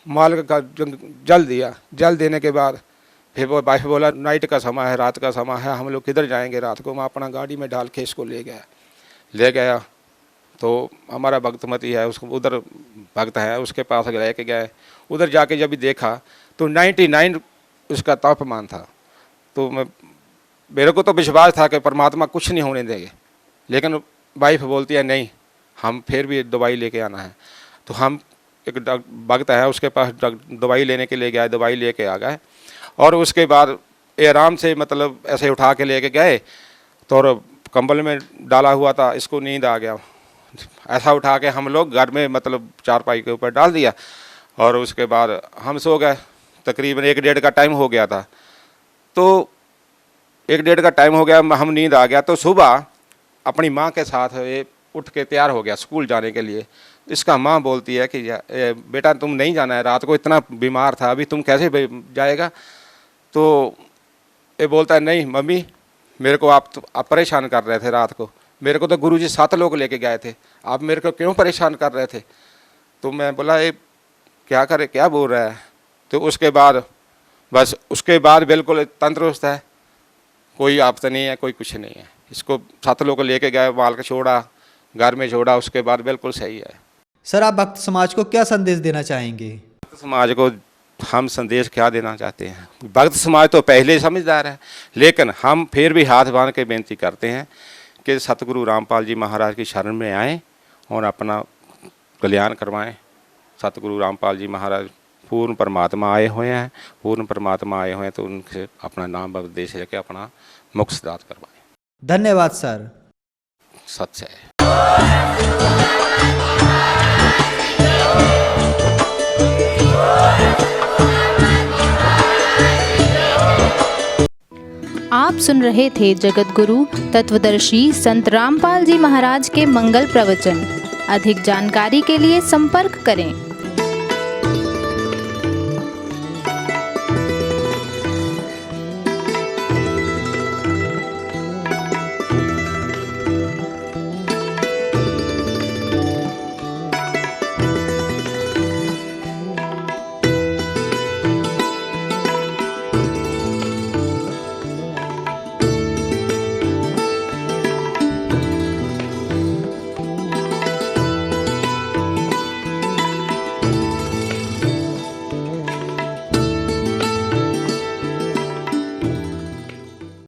मालिक का जल दिया। जल देने के बाद फिर वो वाइफ बोला नाइट का समय है, रात का समय है, हम लोग किधर जाएंगे रात को। मैं अपना गाड़ी में डाल के इसको ले गया। तो हमारा भक्तमती है, उसको उधर भक्त है, उसके पास लेके गए। उधर जाके जब भी देखा तो 99 उसका तापमान था। तो मेरे को तो विश्वास था कि परमात्मा कुछ नहीं होने देंगे, लेकिन वाइफ बोलती है नहीं, हम फिर भी दवाई लेके आना है। तो हम एक भक्त है, उसके पास दवाई लेने के लिए गए, दवाई लेके आ गए। और उसके बाद ये आराम से मतलब ऐसे उठा के लेके गए तो कंबल में डाला हुआ था, इसको नींद आ गया। ऐसा उठा के हम लोग घर में मतलब चारपाई के ऊपर डाल दिया और उसके बाद हम सो गए। तकरीबन 1-1.5 का टाइम हो गया था। तो 1-1.5 का टाइम हो गया, हम नींद आ गया। तो सुबह अपनी माँ के साथ ये उठ के तैयार हो गया स्कूल जाने के लिए। इसका माँ बोलती है कि बेटा तुम नहीं जाना है, रात को इतना बीमार था, अभी तुम कैसे जाएगा। तो ये बोलता है नहीं मम्मी, मेरे को आप परेशान कर रहे थे रात को, मेरे को तो गुरुजी 7 लोग लेके गए थे, आप मेरे को क्यों परेशान कर रहे थे। तो मैं बोला ये क्या करे, क्या बोल रहा है। तो उसके बाद बस उसके बाद बिल्कुल तंदुरुस्त है, कोई आफत नहीं है, कोई कुछ नहीं है। इसको 7 लोग लेके गए, माल का छोड़ा, घर में छोड़ा, उसके बाद बिल्कुल सही है। सर आप भक्त समाज को क्या संदेश देना चाहेंगे? भक्त समाज को हम संदेश क्या देना चाहते हैं, भक्त समाज तो पहले ही समझदार है, लेकिन हम फिर भी हाथ बांध के बेनती करते हैं कि सतगुरु रामपाल जी महाराज की शरण में आएँ और अपना कल्याण करवाएं। सतगुरु रामपाल जी महाराज पूर्ण परमात्मा आए हुए हैं, तो उनसे अपना नाम उपदेश लेके अपना मोक्ष प्राप्त करवाएं। धन्यवाद सर। सत्य है। आप सुन रहे थे जगत गुरु तत्वदर्शी संत रामपाल जी महाराज के मंगल प्रवचन। अधिक जानकारी के लिए संपर्क करें।